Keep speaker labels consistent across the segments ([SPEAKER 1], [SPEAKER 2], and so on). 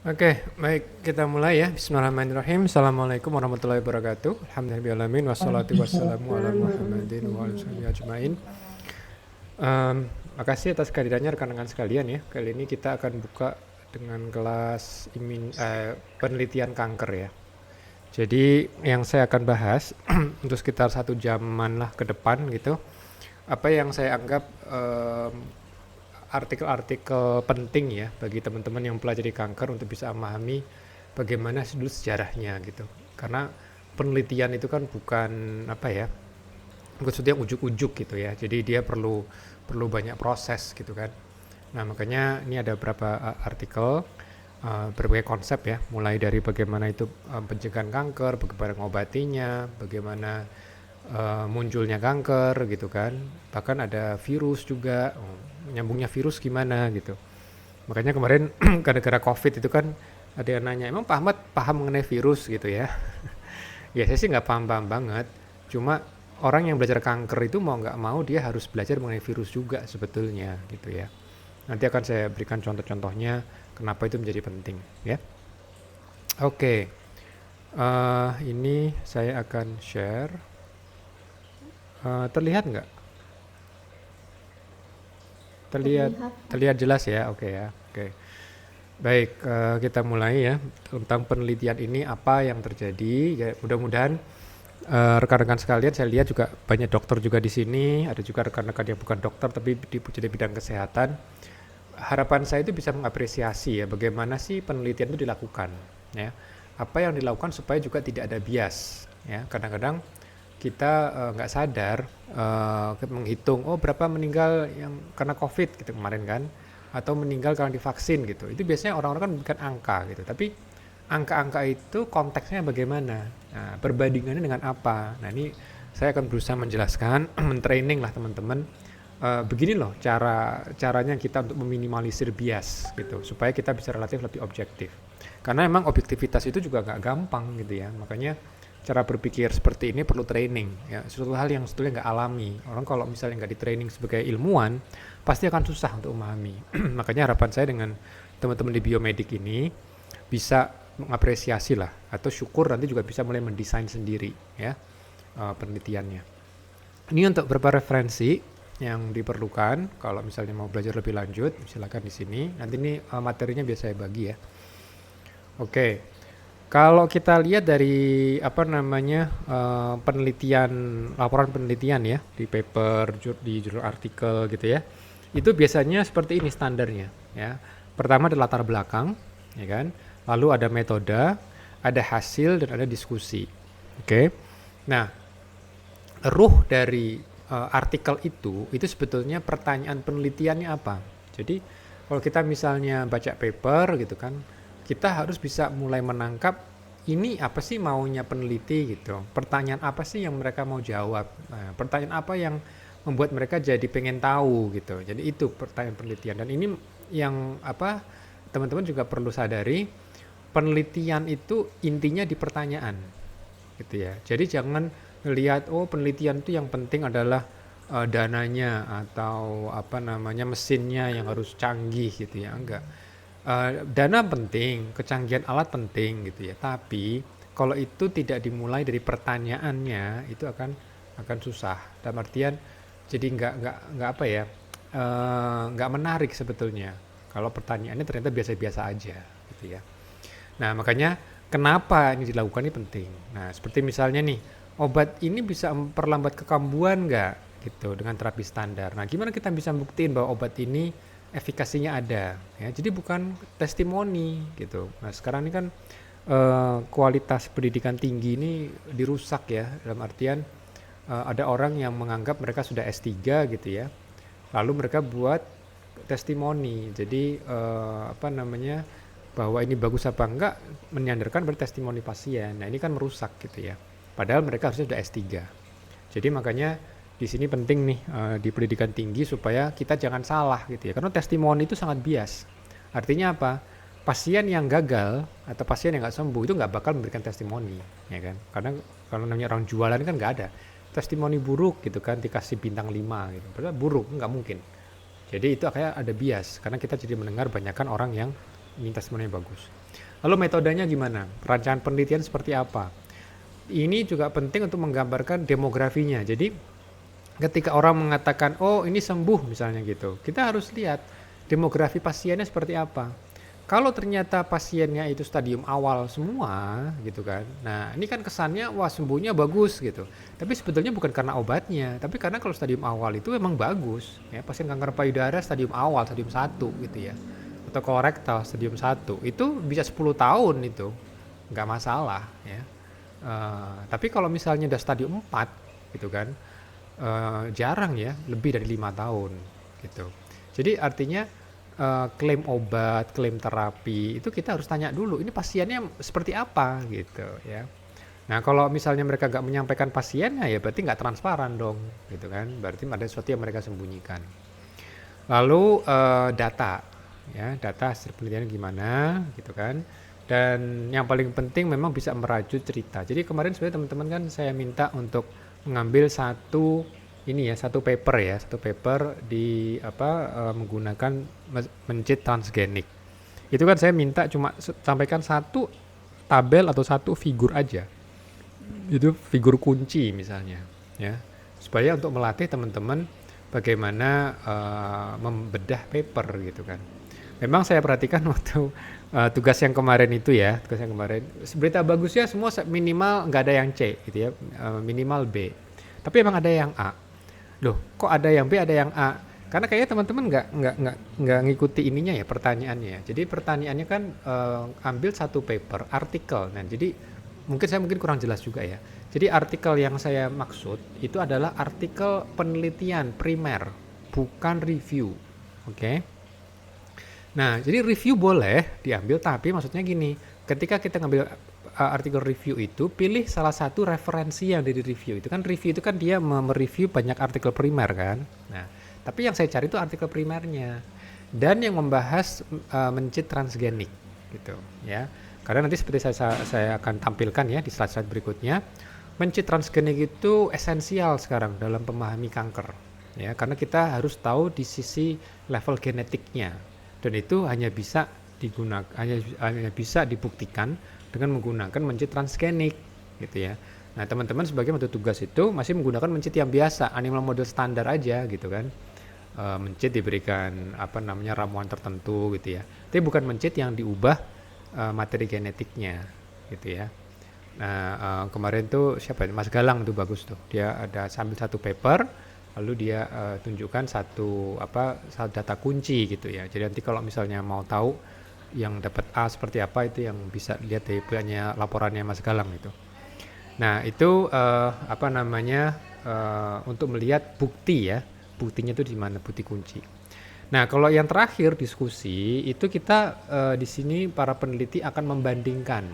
[SPEAKER 1] Oke, baik kita mulai ya. Bismillahirrahmanirrahim. Assalamualaikum warahmatullahi wabarakatuh. Alhamdulillahirobbilalamin wassalatu wassalamu ala
[SPEAKER 2] Waalaikumsalam
[SPEAKER 1] Muhammadin wa ala
[SPEAKER 2] warahmatullahi
[SPEAKER 1] alihi ajmain. Makasih atas kehadirannya rekan-rekan sekalian ya. Kali ini kita akan buka dengan kelas penelitian kanker ya. Jadi yang saya akan bahas untuk sekitar 1 jaman lah ke depan gitu. Apa yang saya anggap artikel-artikel penting ya bagi teman-teman yang pelajari kanker untuk bisa memahami bagaimana dulu sejarahnya gitu. Karena penelitian itu kan bukan apa ya, bukan sesuatu yang ujuk-ujuk gitu ya. Jadi dia perlu perlu banyak proses gitu kan. Nah makanya ini ada beberapa artikel, berbagai konsep ya, mulai dari bagaimana itu pencegahan kanker, bagaimana mengobatinya, bagaimana munculnya kanker gitu kan, bahkan ada virus juga, nyambungnya virus gimana gitu. Makanya kemarin gara-gara covid itu kan ada yang nanya, emang Pak Ahmad paham mengenai virus gitu ya. Ya saya sih nggak paham-paham banget, cuma orang yang belajar kanker itu mau nggak mau dia harus belajar mengenai virus juga sebetulnya gitu ya. Nanti akan saya berikan contoh-contohnya kenapa itu menjadi penting ya. Oke, ini saya akan share. Terlihat nggak? Terlihat
[SPEAKER 2] terlihat.
[SPEAKER 1] terlihat jelas ya, oke ya, oke. Baik, kita mulai ya tentang penelitian ini apa yang terjadi. Ya, mudah-mudahan rekan-rekan sekalian, saya lihat juga banyak dokter juga di sini, ada juga rekan-rekan yang bukan dokter tapi di bidang kesehatan. Harapan saya itu bisa mengapresiasi ya bagaimana sih penelitian itu dilakukan, ya. Apa yang dilakukan supaya juga tidak ada bias, ya. Kadang-kadang kita nggak sadar menghitung oh berapa meninggal yang karena covid gitu kemarin kan, atau meninggal karena divaksin gitu. Itu biasanya orang-orang kan bukan angka gitu, tapi angka-angka itu konteksnya bagaimana, nah, perbandingannya dengan apa. Nah ini saya akan berusaha menjelaskan mentraining lah teman-teman, begini loh caranya kita untuk meminimalisir bias gitu supaya kita bisa relatif lebih objektif, karena emang objektivitas itu juga nggak gampang gitu ya. Makanya cara berpikir seperti ini perlu training ya, suatu hal yang sebetulnya nggak alami. Orang kalau misalnya nggak di training sebagai ilmuwan pasti akan susah untuk memahami. Makanya harapan saya dengan teman-teman di biomedik ini bisa mengapresiasi lah, atau syukur nanti juga bisa mulai mendesain sendiri ya penelitiannya. Ini untuk beberapa referensi yang diperlukan kalau misalnya mau belajar lebih lanjut, silakan di sini. Nanti ini materinya biasa saya bagi ya. Oke. Kalau kita lihat dari apa namanya penelitian, laporan penelitian ya di paper, di jurnal artikel gitu ya, itu biasanya seperti ini standarnya ya. Pertama ada latar belakang, ya kan. Lalu ada metode, ada hasil dan ada diskusi. Oke. Nah, ruh dari artikel itu sebetulnya pertanyaan penelitiannya apa. Jadi kalau kita misalnya baca paper gitu kan, kita harus bisa mulai menangkap ini apa sih maunya peneliti gitu. Pertanyaan apa sih yang mereka mau jawab. Nah, pertanyaan apa yang membuat mereka jadi pengen tahu gitu. Jadi itu pertanyaan penelitian, dan ini yang apa teman-teman juga perlu sadari, penelitian itu intinya di pertanyaan gitu ya. Jadi jangan lihat oh penelitian itu yang penting adalah dananya atau apa namanya mesinnya yang harus canggih gitu ya. Enggak. Dana penting, kecanggihan alat penting gitu ya. Tapi kalau itu tidak dimulai dari pertanyaannya itu akan susah. Dalam artian jadi nggak apa ya, nggak menarik sebetulnya. Kalau pertanyaannya ternyata biasa-biasa aja gitu ya. Nah, makanya kenapa ini dilakukan ini penting. Nah, seperti misalnya nih, obat ini bisa memperlambat kekambuhan nggak gitu dengan terapi standar. Nah, gimana kita bisa buktiin bahwa obat ini efikasinya ada? Ya, jadi bukan testimoni gitu. Nah, sekarang ini kan kualitas pendidikan tinggi ini dirusak ya, dalam artian ada orang yang menganggap mereka sudah S3 gitu ya. Lalu mereka buat testimoni. Jadi apa namanya, bahwa ini bagus apa enggak menyandarkan pada testimoni pasien. Nah, ini kan merusak gitu ya. Padahal mereka harusnya sudah S3. Jadi makanya di sini penting nih di pendidikan tinggi supaya kita jangan salah gitu ya. Karena testimoni itu sangat bias. Artinya apa? Pasien yang gagal atau pasien yang nggak sembuh itu nggak bakal memberikan testimoni, ya kan? Karena kalau namanya orang jualan kan nggak ada testimoni buruk gitu kan dikasih bintang 5 gitu. Padahal buruk nggak mungkin. Jadi itu kayak ada bias karena kita jadi mendengar banyakkan orang yang ini testimoninya bagus. Lalu metodenya gimana? Perancangan penelitian seperti apa? Ini juga penting untuk menggambarkan demografinya. Jadi ketika orang mengatakan, oh ini sembuh misalnya gitu, kita harus lihat demografi pasiennya seperti apa. Kalau ternyata pasiennya itu stadium awal semua gitu kan, nah ini kan kesannya wah sembuhnya bagus gitu. Tapi sebetulnya bukan karena obatnya, tapi karena kalau stadium awal itu memang bagus. Ya, pasien kanker payudara stadium awal, stadium 1 gitu ya. Atau kolorektal stadium 1, itu bisa 10 tahun itu, nggak masalah ya. Tapi kalau misalnya udah stadium 4 gitu kan, jarang ya, lebih dari 5 tahun gitu. Jadi artinya klaim obat, klaim terapi itu kita harus tanya dulu, ini pasiennya seperti apa gitu ya. Nah kalau misalnya mereka nggak menyampaikan pasiennya ya berarti nggak transparan dong gitu kan, berarti ada sesuatu yang mereka sembunyikan. Lalu data ya, data hasil penelitian gimana gitu kan. Dan yang paling penting memang bisa merajut cerita. Jadi kemarin sebenarnya teman-teman kan saya minta untuk mengambil satu paper di menggunakan mencit transgenik. Itu kan saya minta cuma sampaikan satu tabel atau satu figur aja. Itu figur kunci misalnya ya. Supaya untuk melatih teman-teman bagaimana membedah paper gitu kan. Memang saya perhatikan waktu tugas yang kemarin berita bagusnya semua minimal nggak ada yang C gitu ya, minimal B. Tapi emang ada yang A. Loh, kok ada yang B, ada yang A? Karena kayaknya teman-teman nggak ngikuti ininya ya, pertanyaannya. Jadi pertanyaannya kan ambil satu paper artikel. Nah, jadi saya mungkin kurang jelas juga ya. Jadi artikel yang saya maksud itu adalah artikel penelitian primer, bukan review. Oke. Nah, jadi review boleh diambil, tapi maksudnya gini, ketika kita ngambil artikel review itu, pilih salah satu referensi yang dari review. Itu kan review itu kan dia mereview banyak artikel primer kan. Nah, tapi yang saya cari itu artikel primernya dan yang membahas mencit transgenik gitu ya. Karena nanti seperti saya akan tampilkan ya di slide-slide berikutnya, mencit transgenik itu esensial sekarang dalam memahami kanker ya, karena kita harus tahu di sisi level genetiknya. Dan itu hanya bisa dibuktikan dengan menggunakan mencit transgenik gitu ya. Nah teman-teman sebagai metode tugas itu masih menggunakan mencit yang biasa, animal model standar aja gitu kan. Mencit diberikan ramuan tertentu gitu ya. Tapi bukan mencit yang diubah materi genetiknya gitu ya. Nah kemarin tuh Mas Galang tuh bagus tuh, dia ada sambil satu paper lalu dia tunjukkan satu data kunci gitu ya. Jadi nanti kalau misalnya mau tahu yang dapat A seperti apa, itu yang bisa lihat dari laporannya Mas Galang itu. Nah itu untuk melihat bukti ya, buktinya itu di mana, bukti kunci. Nah kalau yang terakhir diskusi itu kita di sini para peneliti akan membandingkan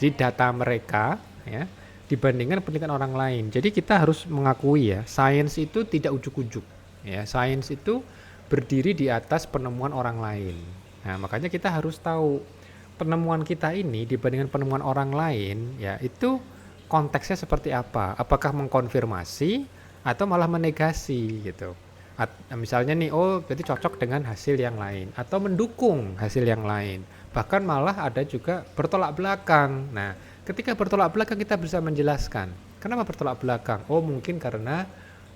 [SPEAKER 1] jadi data mereka ya dibandingkan penelitian orang lain. Jadi kita harus mengakui ya, sains itu tidak ujuk-ujuk. Ya, sains itu berdiri di atas penemuan orang lain. Nah, makanya kita harus tahu penemuan kita ini dibandingkan penemuan orang lain, ya itu konteksnya seperti apa? Apakah mengkonfirmasi atau malah menegasi gitu? Misalnya nih, oh berarti cocok dengan hasil yang lain atau mendukung hasil yang lain. Bahkan malah ada juga bertolak belakang. Nah, ketika bertolak belakang kita bisa menjelaskan kenapa bertolak belakang. Oh mungkin karena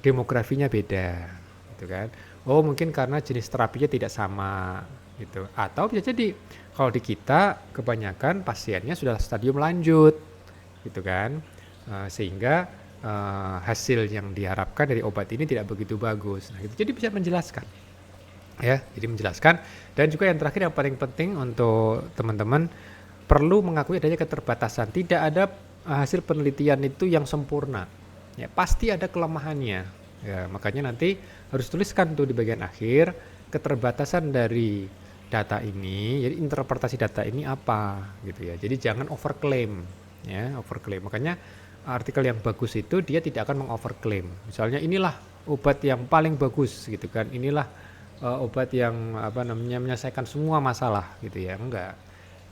[SPEAKER 1] demografinya beda gitu kan. Oh mungkin karena jenis terapinya tidak sama gitu. Atau bisa jadi kalau di kita kebanyakan pasiennya sudah stadium lanjut gitu kan, sehingga hasil yang diharapkan dari obat ini tidak begitu bagus. Nah, gitu. Jadi bisa menjelaskan ya, jadi menjelaskan. Dan juga yang terakhir yang paling penting untuk teman-teman perlu mengakui adanya keterbatasan. Tidak ada hasil penelitian itu yang sempurna. Ya, pasti ada kelemahannya. Ya, makanya nanti harus tuliskan tuh di bagian akhir keterbatasan dari data ini. Jadi interpretasi data ini apa gitu ya. Jadi jangan overclaim ya, overclaim. Makanya artikel yang bagus itu dia tidak akan mengoverclaim. Misalnya inilah obat yang paling bagus gitu kan. Inilah obat yang menyelesaikan semua masalah gitu ya. Enggak.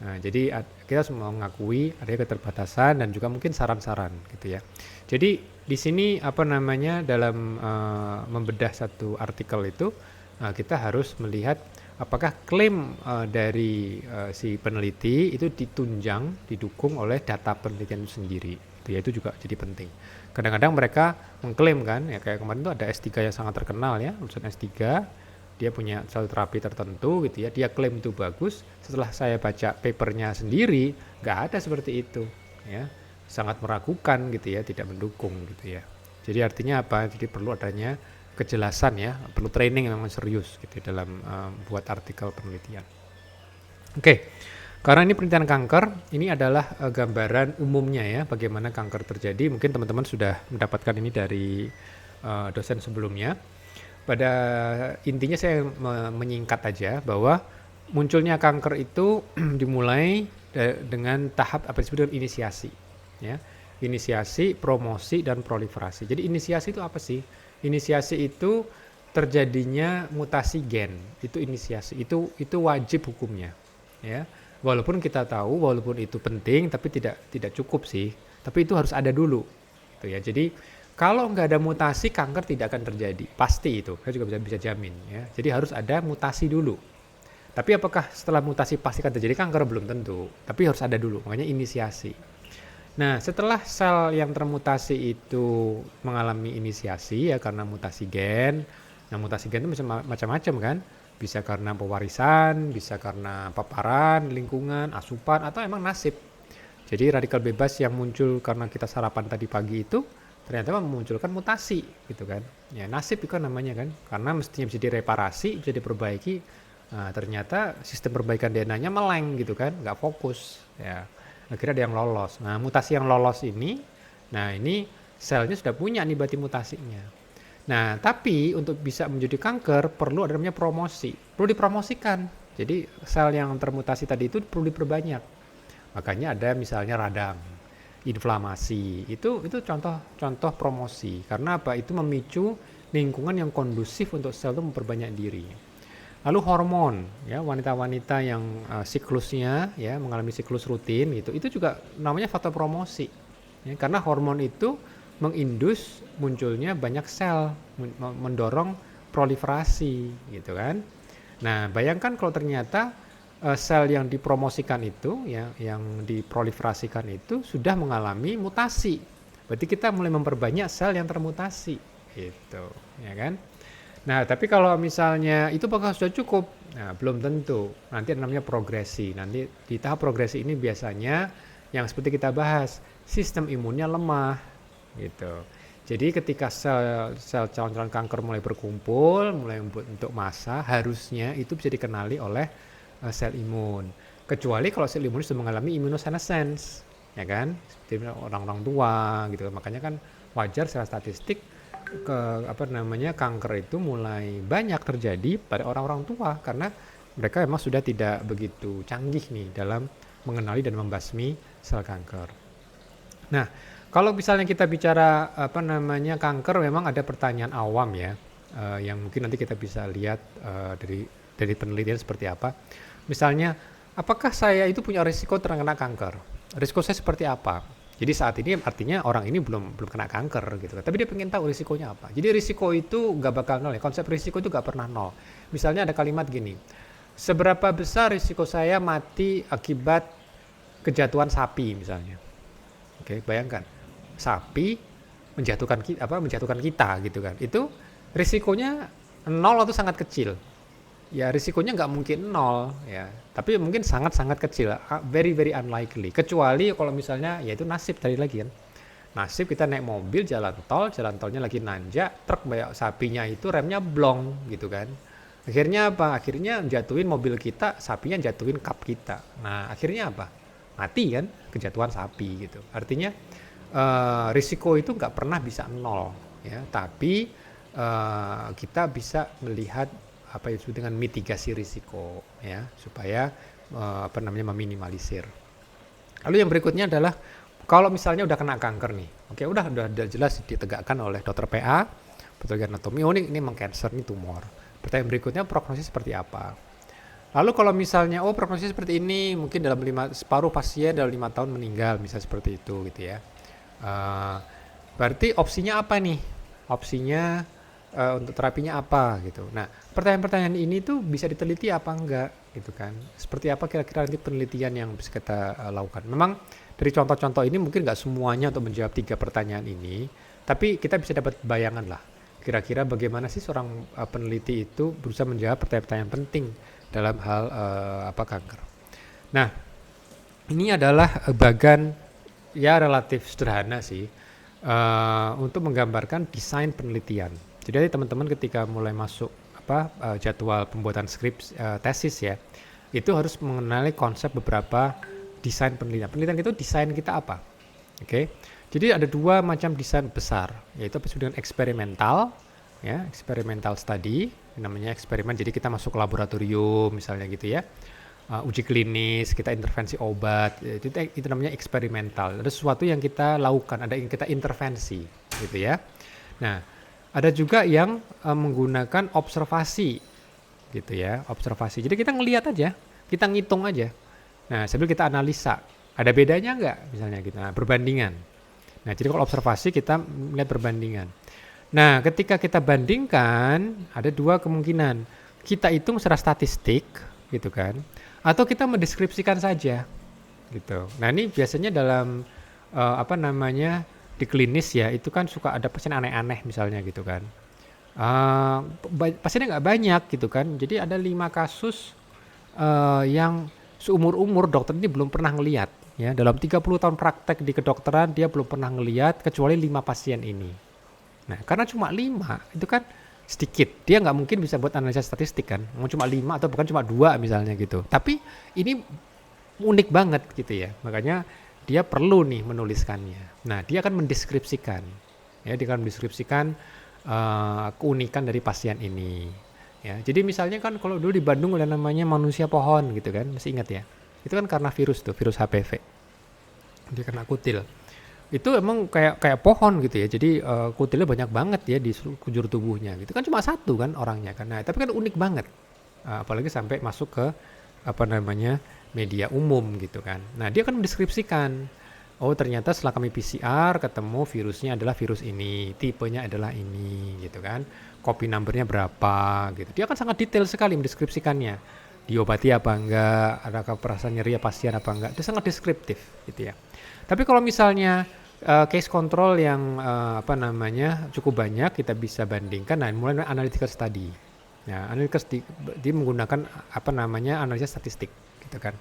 [SPEAKER 1] Nah, jadi kita semua mengakui adanya keterbatasan dan juga mungkin saran-saran gitu ya. Jadi di sini dalam membedah satu artikel itu kita harus melihat apakah klaim dari si peneliti itu didukung oleh data penelitian itu sendiri. Ya, itu juga jadi penting. Kadang-kadang mereka mengklaim kan, ya kayak kemarin tuh ada S3 yang sangat terkenal ya, lulusan S3, dia punya sel terapi tertentu gitu ya, dia klaim itu bagus. Setelah saya baca papernya sendiri, nggak ada seperti itu ya, sangat meragukan gitu ya, tidak mendukung gitu ya. Jadi artinya apa? Jadi perlu adanya kejelasan ya, perlu training yang memang serius gitu dalam buat artikel penelitian. Oke, karena ini penelitian kanker, ini adalah gambaran umumnya ya, bagaimana kanker terjadi. Mungkin teman-teman sudah mendapatkan ini dari dosen sebelumnya. Pada intinya saya menyingkat aja bahwa munculnya kanker itu dimulai dengan tahap apa disebut dengan inisiasi ya. Inisiasi, promosi, dan proliferasi. Jadi inisiasi itu apa sih? Inisiasi itu terjadinya mutasi gen. Itu inisiasi. Itu wajib hukumnya ya. Walaupun kita tahu walaupun itu penting tapi tidak cukup sih. Tapi itu harus ada dulu. Gitu ya. Jadi kalau nggak ada mutasi, kanker tidak akan terjadi. Pasti itu. Saya juga bisa jamin ya. Jadi harus ada mutasi dulu. Tapi apakah setelah mutasi pasti akan terjadi kanker? Belum tentu. Tapi harus ada dulu. Makanya inisiasi. Nah, setelah sel yang termutasi itu mengalami inisiasi ya karena mutasi gen. Nah, mutasi gen itu bisa macam-macam kan? Bisa karena pewarisan, bisa karena paparan, lingkungan, asupan, atau emang nasib. Jadi radikal bebas yang muncul karena kita sarapan tadi pagi itu ternyata memunculkan mutasi gitu kan. Ya, nasib itu kan namanya kan. Karena mestinya bisa direparasi, bisa diperbaiki. Nah, ternyata sistem perbaikan DNA-nya meleng gitu kan, nggak fokus ya. Akhirnya ada yang lolos. Nah, mutasi yang lolos ini, nah ini selnya sudah punya nih berarti mutasinya. Nah, tapi untuk bisa menjadi kanker perlu ada namanya promosi. Perlu dipromosikan. Jadi sel yang termutasi tadi itu perlu diperbanyak. Makanya ada misalnya radang, inflamasi. Itu contoh promosi. Karena apa? Itu memicu lingkungan yang kondusif untuk sel itu memperbanyak diri. Lalu hormon, ya wanita-wanita yang siklusnya ya mengalami siklus rutin gitu, itu juga namanya faktor promosi. Ya, karena hormon itu mengindus munculnya banyak sel, mendorong proliferasi gitu kan. Nah, bayangkan kalau ternyata sel yang dipromosikan itu, ya, yang diproliferasikan itu sudah mengalami mutasi. Berarti kita mulai memperbanyak sel yang termutasi, gitu, ya kan? Nah, tapi kalau misalnya itu apakah sudah cukup? Nah, belum tentu. Nanti ada namanya progresi. Nanti di tahap progresi ini biasanya yang seperti kita bahas, sistem imunnya lemah gitu. Jadi ketika sel calon-calon kanker mulai berkumpul, mulai membentuk massa, harusnya itu bisa dikenali oleh sel imun. Kecuali kalau sel imun sudah mengalami immunosenescence, ya kan? Seperti orang-orang tua gitu. Makanya kan wajar secara statistik kanker itu mulai banyak terjadi pada orang-orang tua karena mereka memang sudah tidak begitu canggih nih dalam mengenali dan membasmi sel kanker. Nah, kalau misalnya kita bicara kanker, memang ada pertanyaan awam ya, yang mungkin nanti kita bisa lihat dari penelitian seperti apa. Misalnya, apakah saya itu punya risiko terkena kanker? Risiko saya seperti apa? Jadi saat ini artinya orang ini belum kena kanker gitu kan. Tapi dia pengen tahu risikonya apa. Jadi risiko itu nggak bakal nol ya. Konsep risiko itu nggak pernah nol. Misalnya ada kalimat gini, seberapa besar risiko saya mati akibat kejatuhan sapi misalnya. Oke, bayangkan sapi menjatuhkan kita gitu kan. Itu risikonya nol atau sangat kecil. Ya risikonya nggak mungkin nol ya, tapi mungkin sangat-sangat kecil, very very unlikely. Kecuali kalau misalnya ya itu nasib tadi lagi kan. Nasib kita naik mobil jalan tolnya lagi nanjak, truk banyak sapinya itu remnya blong gitu kan. Akhirnya apa? Akhirnya jatuhin mobil kita, sapinya jatuhin kap kita. Nah akhirnya apa? Mati kan, kejatuhan sapi gitu. Artinya risiko itu nggak pernah bisa nol ya, tapi kita bisa melihat apa yang disebut dengan mitigasi risiko ya supaya meminimalisir. Lalu yang berikutnya adalah kalau misalnya udah kena kanker nih, oke udah jelas ditegakkan oleh dokter PA, patologi anatomi, ini memang cancer, ini tumor. Pertanyaan berikutnya prognosis seperti apa? Lalu kalau misalnya prognosis seperti ini, mungkin separuh pasien dalam 5 tahun meninggal, misalnya seperti itu gitu ya. Berarti opsinya apa nih? Opsinya untuk terapinya apa gitu. Nah, pertanyaan-pertanyaan ini tuh bisa diteliti apa enggak gitu kan. Seperti apa kira-kira nanti penelitian yang bisa kita lakukan. Memang dari contoh-contoh ini mungkin nggak semuanya untuk menjawab 3 pertanyaan ini, tapi kita bisa dapat bayangan lah. Kira-kira bagaimana sih seorang peneliti itu berusaha menjawab pertanyaan-pertanyaan penting dalam hal kanker. Nah, ini adalah bagan ya relatif sederhana sih untuk menggambarkan desain penelitian. Jadi teman-teman ketika mulai masuk jadwal pembuatan skrip tesis ya, itu harus mengenali konsep beberapa desain penelitian. Penelitian itu desain kita apa? Oke. Jadi ada 2 macam desain besar, yaitu apa disebut dengan eksperimental, ya, experimental study, namanya eksperimen. Jadi kita masuk ke laboratorium misalnya gitu ya. Uji klinis, kita intervensi obat, itu namanya eksperimental. Ada sesuatu yang kita lakukan, ada yang kita intervensi gitu ya. Nah, ada juga yang menggunakan observasi gitu ya, observasi. Jadi kita ngelihat aja, kita ngitung aja. Nah, sambil kita analisa, ada bedanya nggak misalnya gitu. Nah, perbandingan. Nah, jadi kalau observasi kita melihat perbandingan. Nah, ketika kita bandingkan, ada 2 kemungkinan. Kita hitung secara statistik gitu kan, atau kita mendeskripsikan saja gitu. Nah, ini biasanya dalam di klinis ya, itu kan suka ada pasien aneh-aneh misalnya gitu kan. Pasiennya nggak banyak gitu kan. Jadi ada 5 kasus yang seumur-umur dokter ini belum pernah ngelihat ya. Dalam 30 tahun praktek di kedokteran dia belum pernah ngelihat kecuali 5 pasien ini. Nah, karena cuma 5 itu kan sedikit. Dia nggak mungkin bisa buat analisa statistik kan. Mau cuma 5 atau bukan cuma 2 misalnya gitu. Tapi ini unik banget gitu ya. Makanya dia perlu nih menuliskannya. Nah, dia akan mendeskripsikan. Ya, dia akan mendeskripsikan keunikan dari pasien ini. Ya, jadi misalnya kan kalau dulu di Bandung ada namanya manusia pohon gitu kan, masih ingat ya? Itu kan karena virus HPV. Dia kena kutil. Itu emang kayak pohon gitu ya. Jadi kutilnya banyak banget ya di sekujur tubuhnya. Gitu kan cuma 1 kan orangnya kan. Nah, tapi kan unik banget. Apalagi sampai masuk ke media umum gitu kan. Nah, dia akan mendeskripsikan, oh ternyata setelah kami PCR ketemu virusnya adalah virus ini, tipenya adalah ini gitu kan, copy numbernya berapa gitu. Dia akan sangat detail sekali mendeskripsikannya, diobati apa enggak, adakah perasaan nyeri pasien apa enggak, dia sangat deskriptif gitu ya. Tapi kalau misalnya case control yang cukup banyak, kita bisa bandingkan. Nah, mulai analytical study. Nah, analytical dia menggunakan analisa statistik gitu kan.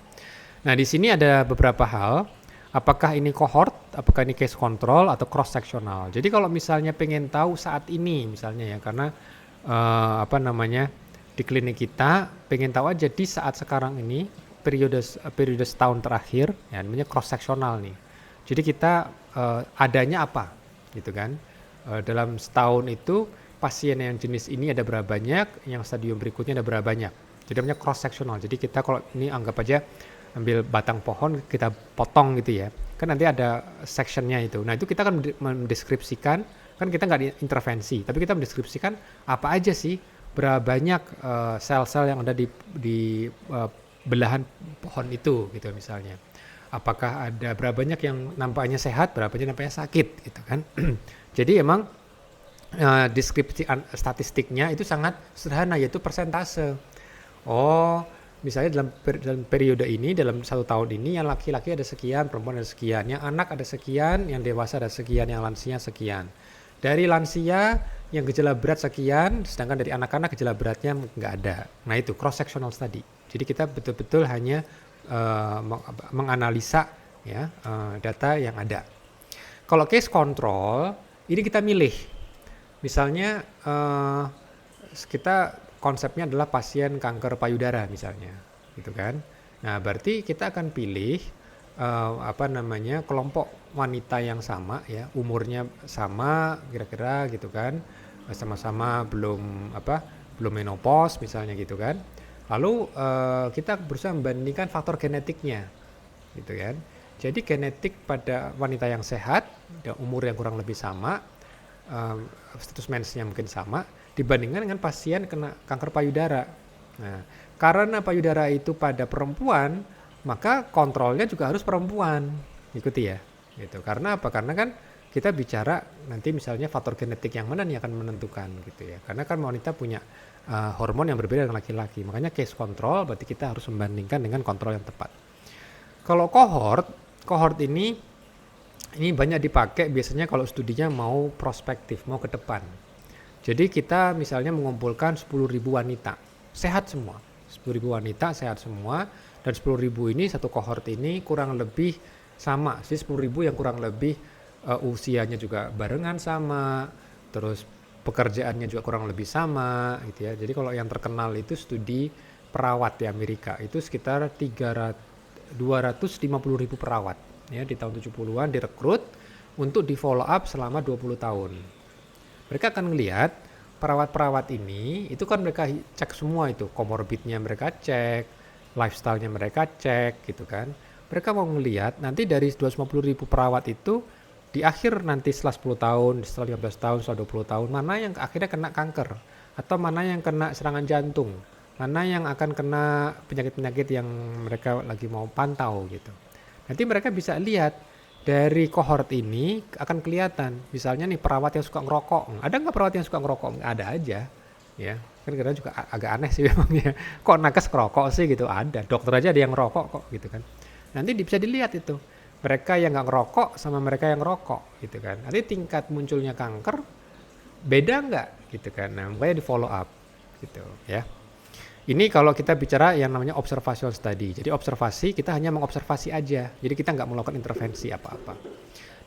[SPEAKER 1] Nah, di sini ada beberapa hal. Apakah ini cohort, apakah ini case control atau cross sectional. Jadi kalau misalnya pengen tahu saat ini misalnya ya, karena di klinik kita pengen tahu aja di saat sekarang ini periode setahun terakhir ya, namanya cross sectional nih. Jadi kita adanya apa gitu kan. Dalam setahun itu pasien yang jenis ini ada berapa banyak, yang stadium berikutnya ada berapa banyak. Jadi namanya cross sectional. Jadi kita kalau ini anggap aja ambil batang pohon kita potong gitu ya. Kan nanti ada sectionnya itu. Nah, itu kita akan mendeskripsikan, kan kita nggak intervensi, tapi kita mendeskripsikan apa aja sih, berapa banyak sel-sel yang ada di belahan pohon itu gitu misalnya. Apakah ada berapa banyak yang nampaknya sehat, berapa banyak nampaknya sakit gitu kan. Jadi emang deskripsi statistiknya itu sangat sederhana, yaitu persentase. Oh, misalnya dalam periode ini, dalam 1 tahun ini, yang laki-laki ada sekian, perempuan ada sekian, yang anak ada sekian, yang dewasa ada sekian, yang lansia sekian. Dari lansia yang gejala berat sekian, sedangkan dari anak-anak gejala beratnya nggak ada. Nah, itu cross sectional study. Jadi kita betul-betul hanya menganalisa ya data yang ada. Kalau case control, ini kita milih. Misalnya kita konsepnya adalah pasien kanker payudara misalnya, gitu kan. Nah, berarti kita akan pilih kelompok wanita yang sama ya, umurnya sama kira-kira gitu kan, sama-sama belum menopause misalnya gitu kan. Lalu kita berusaha membandingkan faktor genetiknya, gitu kan. Jadi genetik pada wanita yang sehat, dan umur yang kurang lebih sama, status mensnya mungkin sama, dibandingkan dengan pasien kena kanker payudara. Nah, karena payudara itu pada perempuan, maka kontrolnya juga harus perempuan, ikuti ya. Gitu. Karena apa? Karena kan kita bicara nanti misalnya faktor genetik yang mana nih akan menentukan gitu ya. Karena kan wanita punya hormon yang berbeda dengan laki-laki. Makanya case control berarti kita harus membandingkan dengan kontrol yang tepat. Kalau cohort ini banyak dipakai biasanya kalau studinya mau prospektif, mau ke depan. Jadi kita misalnya mengumpulkan 10.000 wanita, sehat semua. 10.000 wanita sehat semua, dan 10.000 ini satu cohort ini kurang lebih sama. Sih 10.000 yang kurang lebih usianya juga barengan sama, terus pekerjaannya juga kurang lebih sama gitu ya. Jadi kalau yang terkenal itu studi perawat di Amerika itu sekitar 250.000 perawat ya di tahun 70-an direkrut untuk di follow up selama 20 tahun. Mereka akan melihat perawat-perawat ini itu kan mereka cek semua itu, komorbidnya mereka cek, lifestyle-nya mereka cek gitu kan. Mereka mau ngelihat nanti dari 250.000 perawat itu di akhir nanti setelah 10 tahun, setelah 15 tahun, setelah 20 tahun, mana yang akhirnya kena kanker atau mana yang kena serangan jantung, mana yang akan kena penyakit-penyakit yang mereka lagi mau pantau gitu. Nanti mereka bisa lihat dari cohort ini akan kelihatan. Misalnya nih perawat yang suka ngerokok. Ada nggak perawat yang suka ngerokok? Ada aja. Ya, kan kadang juga agak aneh sih memang ya. Kok nakes ngerokok sih gitu? Ada. Dokter aja ada yang ngerokok kok gitu kan. Nanti bisa dilihat itu. Mereka yang nggak ngerokok sama mereka yang ngerokok gitu kan. Nanti tingkat munculnya kanker beda nggak gitu kan. Nah, makanya di follow up gitu ya. Ini kalau kita bicara yang namanya observational study. Jadi observasi kita hanya mengobservasi aja. Jadi kita nggak melakukan intervensi apa-apa.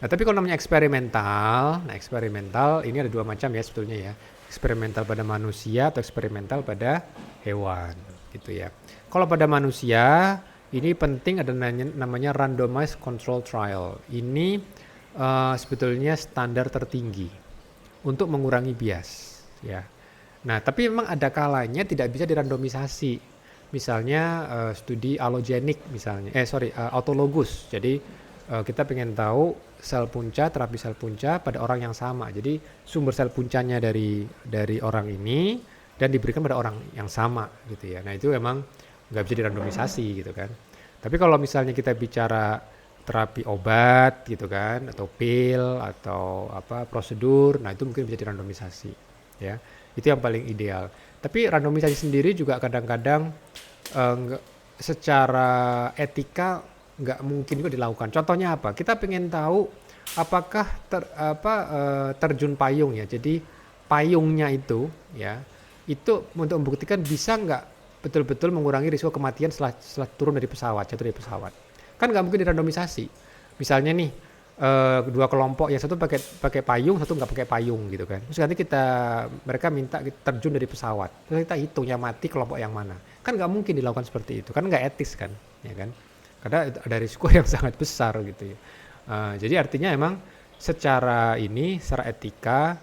[SPEAKER 1] Nah tapi kalau namanya eksperimental, nah eksperimental ini ada dua macam ya sebetulnya ya. Eksperimental pada manusia atau eksperimental pada hewan gitu ya. Kalau pada manusia ini penting ada namanya randomized control trial. Ini sebetulnya standar tertinggi untuk mengurangi bias ya. Nah, tapi memang ada kalanya tidak bisa dirandomisasi. Misalnya studi allogenik misalnya, autologus. Jadi kita pengen tahu sel punca, terapi sel punca pada orang yang sama. Jadi sumber sel puncanya dari orang ini dan diberikan pada orang yang sama gitu ya. Nah, itu memang nggak bisa dirandomisasi gitu kan. Tapi kalau misalnya kita bicara terapi obat gitu kan, atau pil atau apa prosedur, nah itu mungkin bisa dirandomisasi ya. Itu yang paling ideal. Tapi randomisasi sendiri juga kadang-kadang secara etika nggak mungkin juga dilakukan. Contohnya apa? Kita pengen tahu apakah terjun payung ya. Jadi payungnya itu ya, itu untuk membuktikan bisa nggak betul-betul mengurangi risiko kematian setelah turun dari pesawat, jatuh dari pesawat. Kan nggak mungkin dirandomisasi. Misalnya nih dua kelompok, yang satu pakai payung, satu nggak pakai payung gitu kan. Terus nanti mereka minta terjun dari pesawat, terus kita hitung yang mati kelompok yang mana. Kan nggak mungkin dilakukan seperti itu, kan nggak etis kan, ya kan? Karena ada risiko yang sangat besar gitu ya. Jadi artinya emang secara etika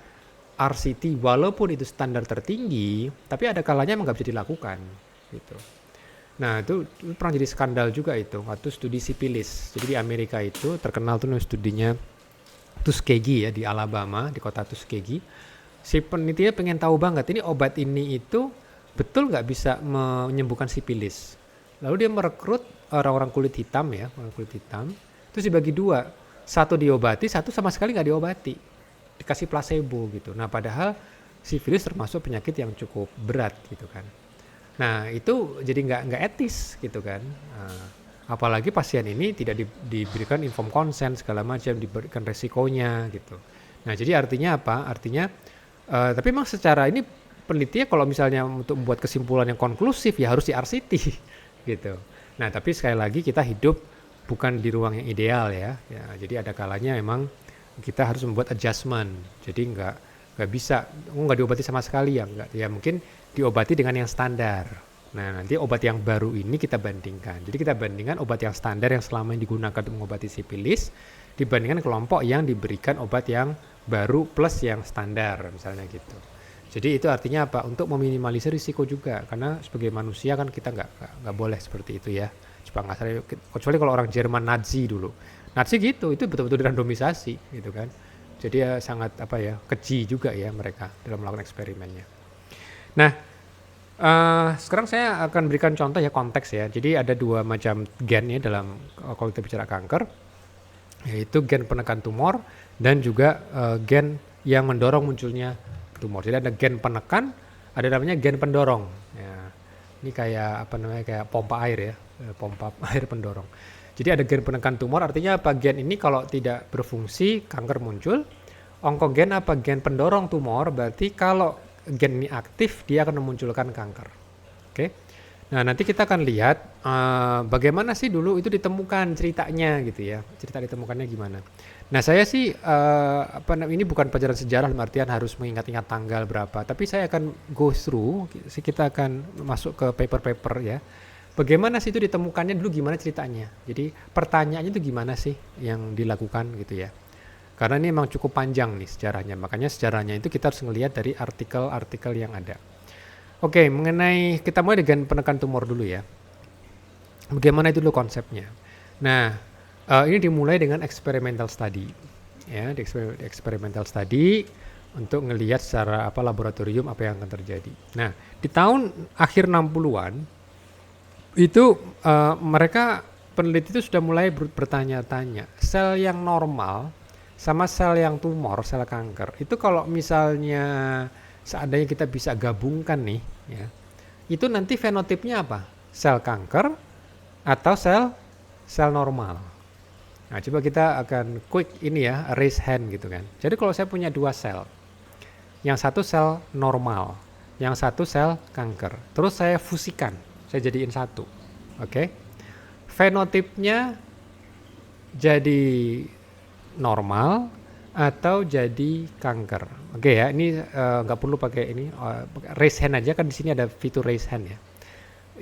[SPEAKER 1] RCT walaupun itu standar tertinggi, tapi ada kalanya emang nggak bisa dilakukan gitu. Nah itu pernah jadi skandal juga itu waktu studi sipilis. Jadi di Amerika itu terkenal tuh studinya Tuskegee ya di Alabama, di kota Tuskegee. Si penelitinya pengen tahu banget ini obat ini itu betul nggak bisa menyembuhkan sipilis. Lalu dia merekrut orang-orang kulit hitam ya, orang kulit hitam. Terus dibagi dua, satu diobati, satu sama sekali nggak diobati, dikasih placebo gitu. Nah padahal sipilis termasuk penyakit yang cukup berat gitu kan. Nah itu jadi nggak etis gitu kan. Apalagi pasien ini tidak diberikan informed consent segala macam, diberikan resikonya gitu. Nah jadi artinya apa? Artinya tapi memang secara ini penelitian kalau misalnya untuk membuat kesimpulan yang konklusif ya harus di RCT gitu. Nah tapi sekali lagi kita hidup bukan di ruang yang ideal ya. Jadi ada kalanya memang kita harus membuat adjustment. Jadi nggak bisa, nggak diobati sama sekali ya, nggak ya mungkin diobati dengan yang standar. Nah nanti obat yang baru ini kita bandingkan. Jadi kita bandingkan obat yang standar yang selama ini digunakan untuk mengobati sipilis dibandingkan kelompok yang diberikan obat yang baru plus yang standar misalnya gitu. Jadi itu artinya apa? Untuk meminimalisir risiko juga, karena sebagai manusia kan kita nggak boleh seperti itu ya. Coba nggak salah, kecuali kalau orang Jerman Nazi dulu. Nazi gitu, itu betul-betul dirandomisasi gitu kan. Jadi ya sangat keji juga ya mereka dalam melakukan eksperimennya. Nah, sekarang saya akan berikan contoh ya konteks ya. Jadi ada dua macam gen ya dalam kalau kita bicara kanker. yaitu gen penekan tumor dan juga gen yang mendorong munculnya tumor. Jadi ada gen penekan, ada namanya gen pendorong. Ya, ini kayak apa namanya, kayak pompa air ya, pompa air pendorong. Jadi ada gen penekan tumor, artinya apa? Gen ini kalau tidak berfungsi kanker muncul. Onkogen apa? Gen pendorong tumor, berarti kalau gen ini aktif dia akan memunculkan kanker. Oke. Nah, nanti kita akan lihat bagaimana sih dulu itu ditemukan ceritanya gitu ya. Cerita ditemukannya gimana. Nah, saya sih ini bukan pelajaran sejarah dalam artian harus mengingat-ingat tanggal berapa, tapi saya akan go through, kita akan masuk ke paper-paper ya. Bagaimana sih itu ditemukannya dulu, gimana ceritanya. Jadi pertanyaannya itu gimana sih yang dilakukan gitu ya. Karena ini memang cukup panjang nih sejarahnya, makanya sejarahnya itu kita harus ngelihat dari artikel-artikel yang ada. Oke, mengenai, kita mulai dengan penekan tumor dulu ya. Bagaimana itu dulu konsepnya. Nah, ini dimulai dengan experimental study. Ya, di experimental study untuk ngelihat secara laboratorium apa yang akan terjadi. Nah, di tahun akhir 60-an itu mereka peneliti itu sudah mulai bertanya-tanya, sel yang normal sama sel yang tumor, sel kanker, itu kalau misalnya seandainya kita bisa gabungkan nih ya, itu nanti fenotipnya apa? Sel kanker atau sel normal. Nah, coba kita akan quick ini ya, raise hand gitu kan. Jadi kalau saya punya dua sel, yang satu sel normal, yang satu sel kanker, terus saya fusikan, saya jadiin satu, oke? Fenotipnya jadi normal atau jadi kanker. Oke ya, ini nggak perlu pakai ini, raise hand aja, kan di sini ada fitur raise hand ya.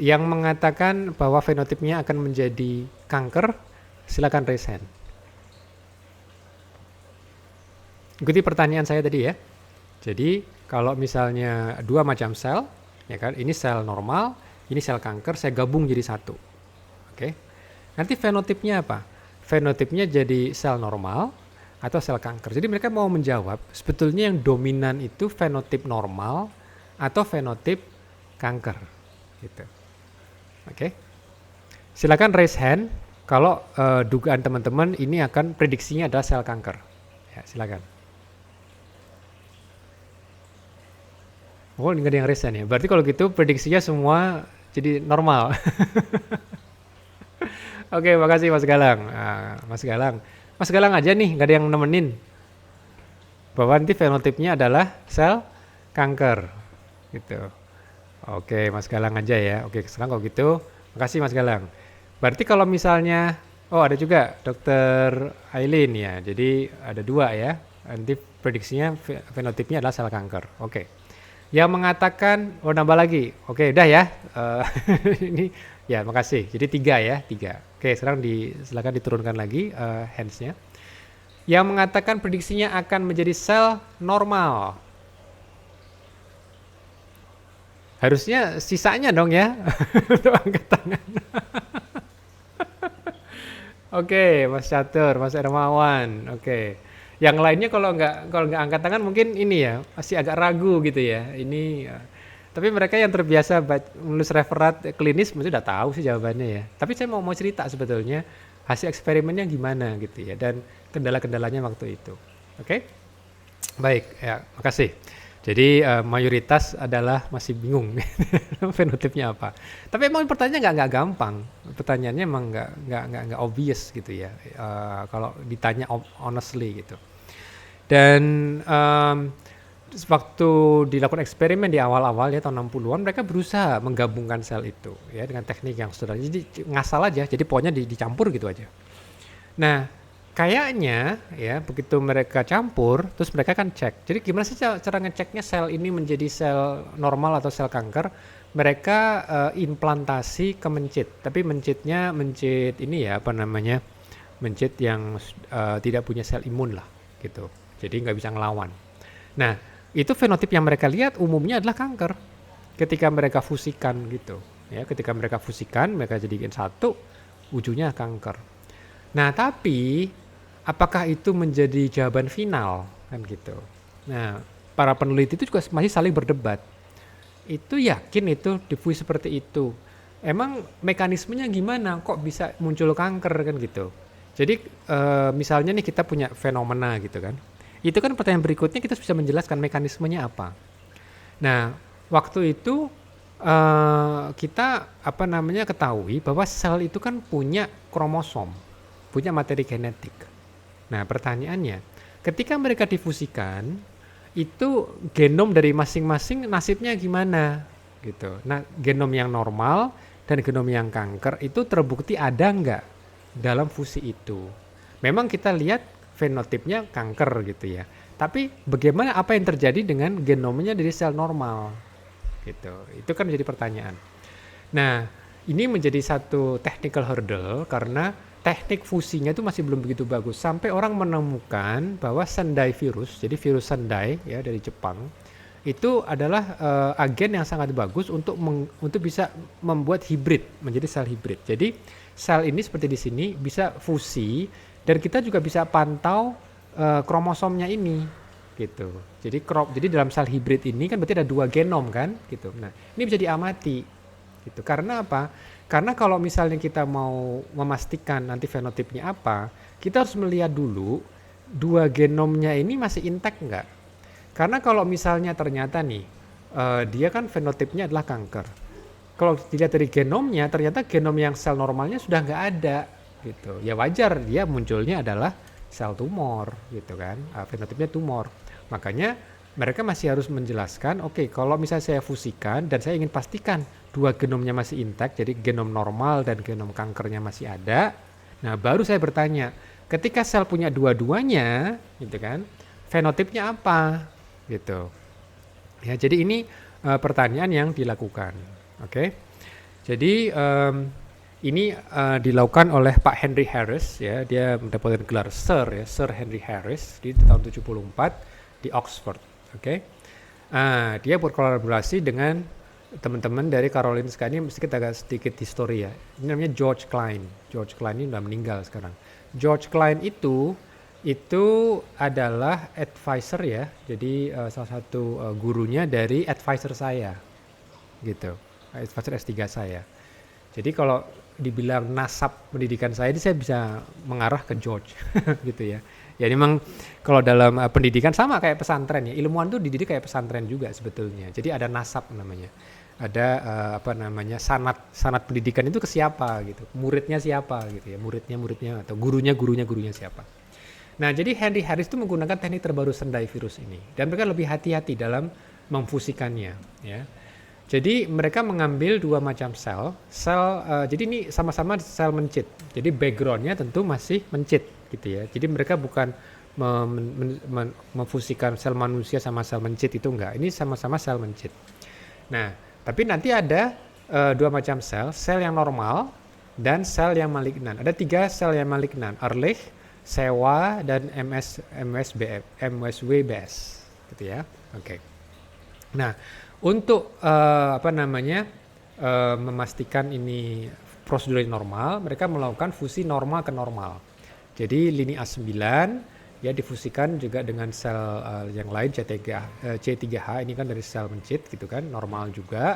[SPEAKER 1] Yang mengatakan bahwa fenotipnya akan menjadi kanker, silakan raise hand. Ikuti pertanyaan saya tadi ya. Jadi kalau misalnya dua macam sel, ya kan, ini sel normal, ini sel kanker, saya gabung jadi satu. Oke. Nanti fenotipnya apa? Fenotipnya jadi sel normal atau sel kanker. Jadi mereka mau menjawab sebetulnya yang dominan itu fenotip normal atau fenotip kanker gitu. Oke. Silakan raise hand kalau dugaan teman-teman ini akan prediksinya adalah sel kanker. Ya, silakan. Oh, nggak ada yang raise hand ya. Berarti kalau gitu prediksinya semua jadi normal. Oke, makasih Mas Galang. Mas Galang aja nih, nggak ada yang nemenin. Bahwa nanti fenotipnya adalah sel kanker, gitu. Oke, Mas Galang aja ya. Oke, sekarang kalau gitu, makasih Mas Galang. Berarti kalau misalnya, ada juga Dokter Aileen ya. Jadi ada dua ya. Nanti prediksinya fenotipnya adalah sel kanker. Oke. Yang mengatakan, nambah lagi. Oke, udah ya. Ini ya, makasih. Jadi 3 ya, 3. Oke, sekarang silakan diturunkan lagi hands-nya. Yang mengatakan prediksinya akan menjadi sel normal. Harusnya sisanya dong ya. Untuk angkat tangan. Oke, Mas Catur, Mas Ermawan. Oke. Yang lainnya kalau nggak angkat tangan mungkin ini ya, masih agak ragu gitu ya. Ini tapi mereka yang terbiasa menulis referat klinis mesti udah tahu sih jawabannya ya. Tapi saya mau cerita sebetulnya hasil eksperimennya gimana gitu ya, dan kendala-kendalanya waktu itu. Oke? Baik, ya, makasih. Jadi mayoritas adalah masih bingung fenotipnya apa. Tapi emang pertanyaannya nggak gampang. Pertanyaannya emang nggak obvious gitu ya. Kalau ditanya honestly gitu. Dan waktu dilakukan eksperimen di awal-awal ya tahun 60-an, mereka berusaha menggabungkan sel itu ya dengan teknik yang sudah. Jadi ngasal aja. Jadi pokoknya dicampur gitu aja. Nah, kayaknya ya begitu mereka campur, terus mereka kan cek. Jadi gimana sih cara ngeceknya sel ini menjadi sel normal atau sel kanker? Mereka implantasi ke mencit. Tapi mencitnya mencit ini ya mencit yang tidak punya sel imun lah gitu. Jadi nggak bisa ngelawan. Nah, itu fenotip yang mereka lihat umumnya adalah kanker. Ketika mereka fusikan gitu, ya, ketika mereka fusikan, mereka jadikan satu, ujungnya kanker. Nah, tapi apakah itu menjadi jawaban final kan gitu. Nah, para peneliti itu juga masih saling berdebat. Itu yakin itu diffuse seperti itu. Emang mekanismenya gimana kok bisa muncul kanker kan gitu. Jadi misalnya nih kita punya fenomena gitu kan. Itu kan pertanyaan berikutnya kita bisa menjelaskan mekanismenya apa. Nah, waktu itu kita ketahui bahwa sel itu kan punya kromosom, punya materi genetik. Nah, pertanyaannya, ketika mereka difusikan, itu genom dari masing-masing nasibnya gimana gitu. Nah, genom yang normal dan genom yang kanker itu terbukti ada nggak dalam fusi itu. Memang kita lihat fenotipnya kanker gitu ya. Tapi bagaimana apa yang terjadi dengan genomnya dari sel normal gitu. Itu kan menjadi pertanyaan. Nah, ini menjadi satu technical hurdle karena teknik fusinya itu masih belum begitu bagus. Sampai orang menemukan bahwa Sendai virus, jadi virus Sendai ya dari Jepang, itu adalah agen yang sangat bagus untuk bisa membuat hibrid, menjadi sel hibrid. Jadi sel ini seperti di sini bisa fusi dan kita juga bisa pantau kromosomnya ini gitu. Jadi dalam sel hibrid ini kan berarti ada 2 genom kan gitu. Nah, ini bisa diamati gitu. Karena apa? Karena kalau misalnya kita mau memastikan nanti fenotipnya apa, kita harus melihat dulu 2 genomnya ini masih intact nggak? Karena kalau misalnya ternyata nih dia kan fenotipnya adalah kanker. Kalau dilihat dari genomnya, ternyata genom yang sel normalnya sudah nggak ada gitu. Ya wajar dia munculnya adalah sel tumor gitu kan, fenotipnya tumor. Makanya mereka masih harus menjelaskan, oke, kalau misalnya saya fusikan dan saya ingin pastikan 2 genomnya masih intact, jadi genom normal dan genom kankernya masih ada. Nah, baru saya bertanya, ketika sel punya dua-duanya, gitu kan, fenotipnya apa, gitu. Ya, jadi ini pertanyaan yang dilakukan, oke. Jadi ini dilakukan oleh Pak Henry Harris, ya, dia mendapatkan gelar Sir, ya, Sir Henry Harris di tahun 74 di Oxford, oke. Dia berkolaborasi dengan teman-teman dari Karolinska. Ini mesti kita agak sedikit histori ya. Ini namanya George Klein. George Klein ini udah meninggal sekarang. George Klein itu adalah advisor ya. Jadi salah satu gurunya dari advisor saya, gitu. Advisor S3 saya. Jadi kalau dibilang nasab pendidikan saya ini saya bisa mengarah ke George, gitu ya. Ya memang kalau dalam pendidikan sama kayak pesantren ya. Ilmuwan tuh dididik kayak pesantren juga sebetulnya. Jadi ada nasab namanya. Ada sanad pendidikan itu ke siapa gitu. Muridnya siapa gitu ya. Muridnya atau gurunya siapa. Nah, jadi Henry Harris itu menggunakan teknik terbaru Sendai virus ini dan mereka lebih hati-hati dalam memfusikannya ya. Jadi mereka mengambil 2 macam sel. Jadi ini sama-sama sel mencit. Jadi backgroundnya tentu masih mencit gitu ya. Jadi mereka bukan memfusikan sel manusia sama sel mencit itu enggak. Ini sama-sama sel mencit. Nah, tapi nanti ada 2 macam sel yang normal dan sel yang malignan. Ada 3 sel yang malignan, Ehrlich, Sewa, dan MSWBS, gitu ya. Oke. Nah, untuk memastikan ini prosedur normal, mereka melakukan fusi normal ke normal. Jadi lini A9 ya difusikan juga dengan sel yang lain C3H ini kan dari sel mencit gitu kan, normal juga.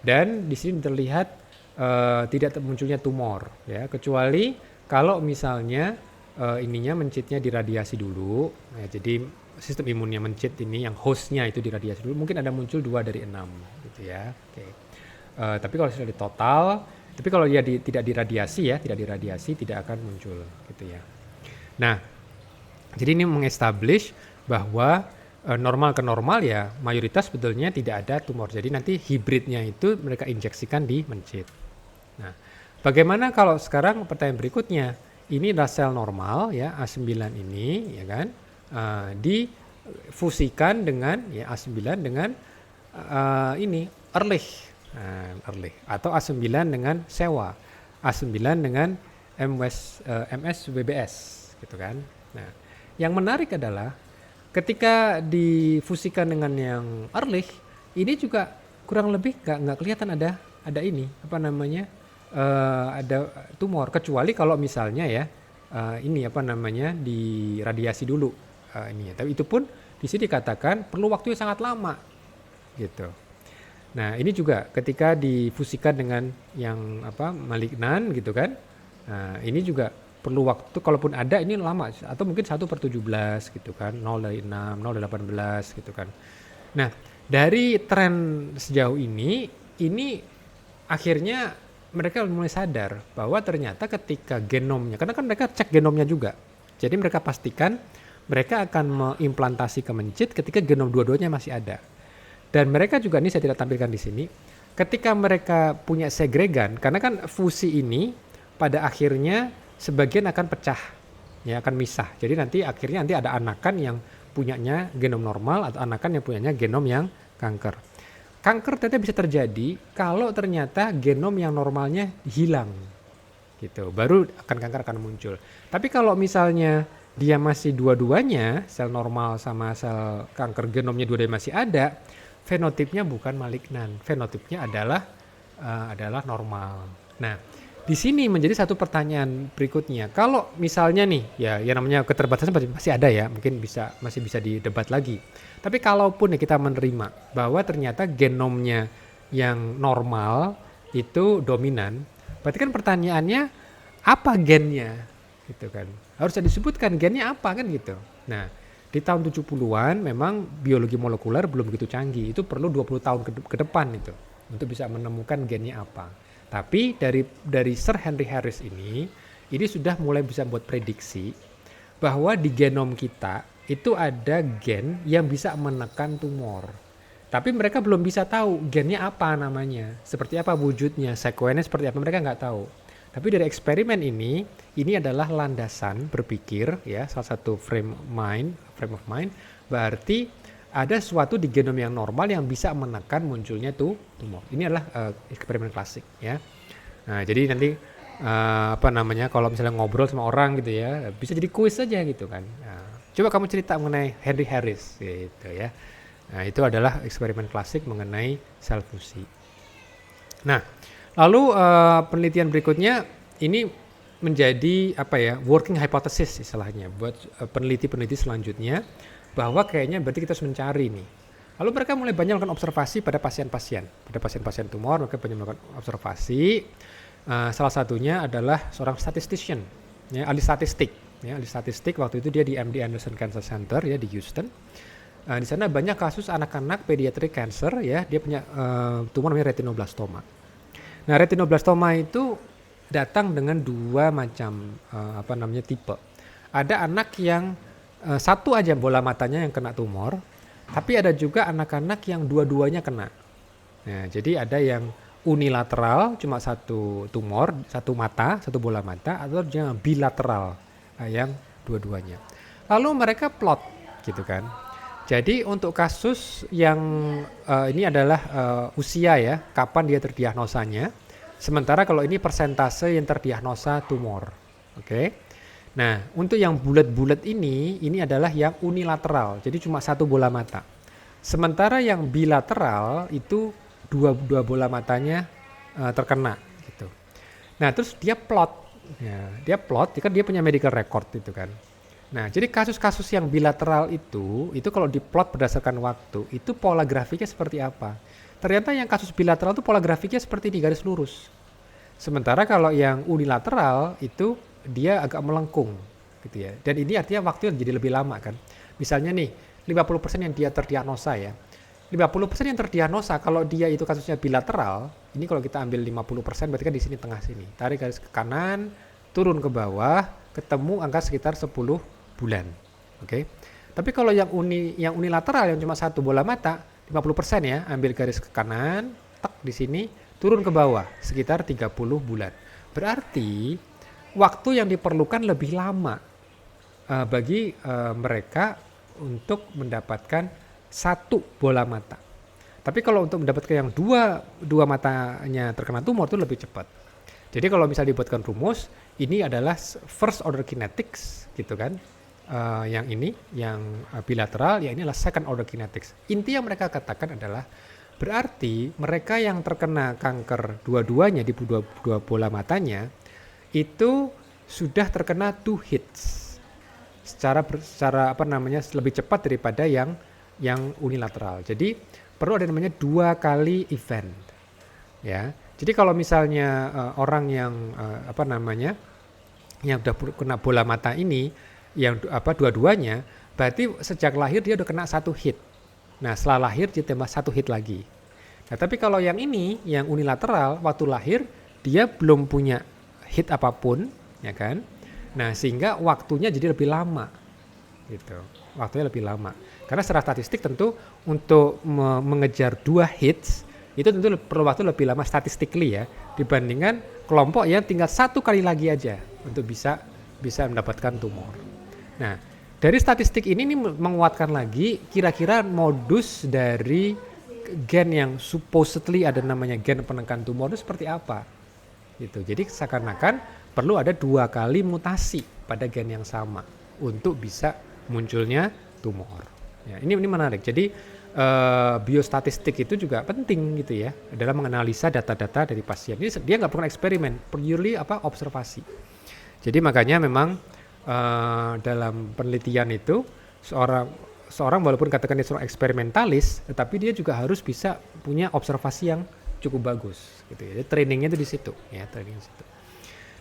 [SPEAKER 1] Dan di sini terlihat tidak munculnya tumor ya, kecuali kalau misalnya mencitnya diradiasi dulu. Ya, jadi sistem imunnya mencit ini yang hostnya itu diradiasi dulu, mungkin ada muncul 2 dari 6 gitu ya. Oke. Tapi kalau sudah di total, tapi kalau dia tidak diradiasi tidak akan muncul gitu ya. Nah, jadi ini mengestablish bahwa normal ke normal ya mayoritas sebetulnya tidak ada tumor. Jadi nanti hibridnya itu mereka injeksikan di mencit. Nah, bagaimana kalau sekarang pertanyaan berikutnya, ini adalah sel normal ya A9 ini ya kan, difusikan dengan ya A9 dengan ini Ehrlich, Ehrlich atau A9 dengan Sewa, A9 dengan MSWBS gitu kan. Nah, yang menarik adalah ketika difusikan dengan yang Ehrlich ini juga kurang lebih nggak kelihatan ada ini ada tumor, kecuali kalau misalnya ya diradiasi dulu ini ya. Tapi itu pun di sini dikatakan perlu waktu yang sangat lama gitu. Nah, ini juga ketika difusikan dengan yang malignan gitu kan. Nah, ini juga perlu waktu, kalaupun ada ini lama, atau mungkin 1/17 gitu kan, 0/6, 0/18 gitu kan. Nah, dari tren sejauh ini akhirnya mereka mulai sadar bahwa ternyata ketika genomnya, karena kan mereka cek genomnya juga, jadi mereka pastikan mereka akan mengimplantasi kemencit ketika genom dua-duanya masih ada. Dan mereka juga, ini saya tidak tampilkan di sini, ketika mereka punya segregan, karena kan fusi ini pada akhirnya sebagian akan pecah, ya akan misah. Jadi akhirnya ada anakan yang punyanya genom normal atau anakan yang punyanya genom yang kanker. Kanker ternyata bisa terjadi kalau ternyata genom yang normalnya hilang, gitu. Baru kanker akan muncul. Tapi kalau misalnya dia masih dua-duanya, sel normal sama sel kanker genomnya dua-duanya masih ada, fenotipnya bukan malignan, fenotipnya adalah normal. Nah, di sini menjadi satu pertanyaan berikutnya. Kalau misalnya nih, ya namanya keterbatasan pasti ada ya, mungkin masih bisa didebat lagi. Tapi kalaupun kita menerima bahwa ternyata genomnya yang normal itu dominan, berarti kan pertanyaannya apa gennya, gitu kan? Harusnya disebutkan gennya apa kan gitu. Nah, di tahun 70-an memang biologi molekuler belum begitu canggih. Itu perlu 20 tahun ke depan itu untuk bisa menemukan gennya apa. Tapi dari Sir Henry Harris ini sudah mulai bisa buat prediksi bahwa di genom kita itu ada gen yang bisa menekan tumor. Tapi mereka belum bisa tahu gennya apa namanya, seperti apa wujudnya, sekuennya seperti apa, mereka nggak tahu. Tapi dari eksperimen ini adalah landasan berpikir, ya, salah satu frame of mind, berarti ada sesuatu di genom yang normal yang bisa menekan munculnya tumor. Ini adalah eksperimen klasik, ya. Nah, jadi nanti kalau misalnya ngobrol sama orang gitu ya, bisa jadi kuis aja gitu kan. Nah, coba kamu cerita mengenai Henry Harris gitu ya. Nah, itu adalah eksperimen klasik mengenai sel fusi. Nah, lalu penelitian berikutnya ini menjadi working hypothesis istilahnya buat peneliti-peneliti selanjutnya, bahwa kayaknya berarti kita harus mencari nih. Lalu mereka mulai banyak melakukan observasi pada pasien-pasien tumor, mereka banyak melakukan observasi. Salah satunya adalah seorang statistician, ya, ahli statistik waktu itu dia di MD Anderson Cancer Center ya di Houston. Di sana banyak kasus anak-anak pediatric cancer, ya, dia punya tumor namanya retinoblastoma. Nah, retinoblastoma itu datang dengan dua macam tipe. Ada anak yang satu aja bola matanya yang kena tumor, tapi ada juga anak-anak yang dua-duanya kena. Nah, jadi ada yang unilateral, cuma satu tumor, satu mata, satu bola mata, atau yang bilateral, yang dua-duanya. Lalu mereka plot, gitu kan. Jadi untuk kasus yang ini adalah usia, ya, kapan dia terdiagnosanya. Sementara kalau ini persentase yang terdiagnosa tumor. Oke. Nah, untuk yang bulat-bulat ini adalah yang unilateral, jadi cuma satu bola mata. Sementara yang bilateral itu dua bola matanya terkena, gitu. Nah, terus dia plot, kan dia punya medical record itu kan. Nah, jadi kasus-kasus yang bilateral itu kalau diplot berdasarkan waktu, itu pola grafiknya seperti apa? Ternyata yang kasus bilateral itu pola grafiknya seperti ini, garis lurus. Sementara kalau yang unilateral itu dia agak melengkung, gitu ya. Dan ini artinya waktunya jadi lebih lama kan. Misalnya nih, 50% yang dia terdiagnosa, ya. 50% yang terdiagnosa kalau dia itu kasusnya bilateral, ini kalau kita ambil 50% berarti kan di sini tengah sini. Tarik garis ke kanan, turun ke bawah, ketemu angka sekitar 10 bulan. Oke. Tapi kalau yang unilateral yang cuma satu bola mata, 50% ya, ambil garis ke kanan, tek di sini, turun ke bawah sekitar 30 bulan. Berarti waktu yang diperlukan lebih lama bagi mereka untuk mendapatkan satu bola mata. Tapi kalau untuk mendapatkan yang dua matanya terkena tumor itu lebih cepat. Jadi kalau misalnya dibuatkan rumus, ini adalah first order kinetics, gitu kan. Yang bilateral, ya ini adalah second order kinetics. Inti yang mereka katakan adalah berarti mereka yang terkena kanker dua-duanya di dua bola matanya itu sudah terkena 2 hits secara lebih cepat daripada yang unilateral. Jadi perlu ada namanya 2 kali event, ya. Jadi kalau misalnya orang yang yang udah kena bola mata ini, yang dua-duanya, berarti sejak lahir dia udah kena 1 hit. Nah setelah lahir dia tambah 1 hit lagi. Nah tapi kalau yang ini, yang unilateral, waktu lahir dia belum punya hit apapun, ya kan? Nah sehingga waktunya jadi lebih lama, gitu. Waktunya lebih lama. Karena secara statistik tentu untuk mengejar 2 hits itu tentu perlu waktu lebih lama statistically ya, dibandingkan kelompok yang tinggal 1 kali lagi aja untuk bisa mendapatkan tumor. Nah dari statistik ini menguatkan lagi kira-kira modus dari gen yang supposedly ada namanya gen penekan tumor itu seperti apa gitu. Jadi seakan-akan perlu ada 2 kali mutasi pada gen yang sama untuk bisa munculnya tumor ya. Ini menarik. Jadi biostatistik itu juga penting gitu ya dalam menganalisa data-data dari pasien. Ini dia nggak bukan eksperimen, purely observasi. Jadi makanya memang dalam penelitian itu seorang walaupun katakan dia seorang eksperimentalis, tetapi dia juga harus bisa punya observasi yang cukup bagus gitu ya. Jadi trainingnya itu di situ ya, training di situ.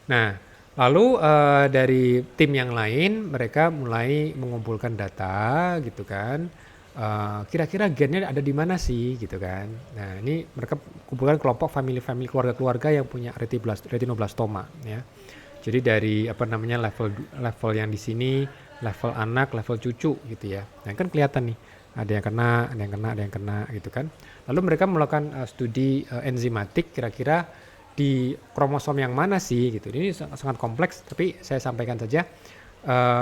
[SPEAKER 1] Nah, lalu dari tim yang lain mereka mulai mengumpulkan data gitu kan. Kira-kira gennya ada di mana sih gitu kan. Nah, ini mereka kumpulkan kelompok family keluarga-keluarga yang punya retinoblastoma ya. Jadi dari level yang di sini, level anak, level cucu gitu ya. Nah kan kelihatan nih, ada yang kena gitu kan. Lalu mereka melakukan studi enzimatik kira-kira di kromosom yang mana sih gitu. Ini sangat kompleks, tapi saya sampaikan saja.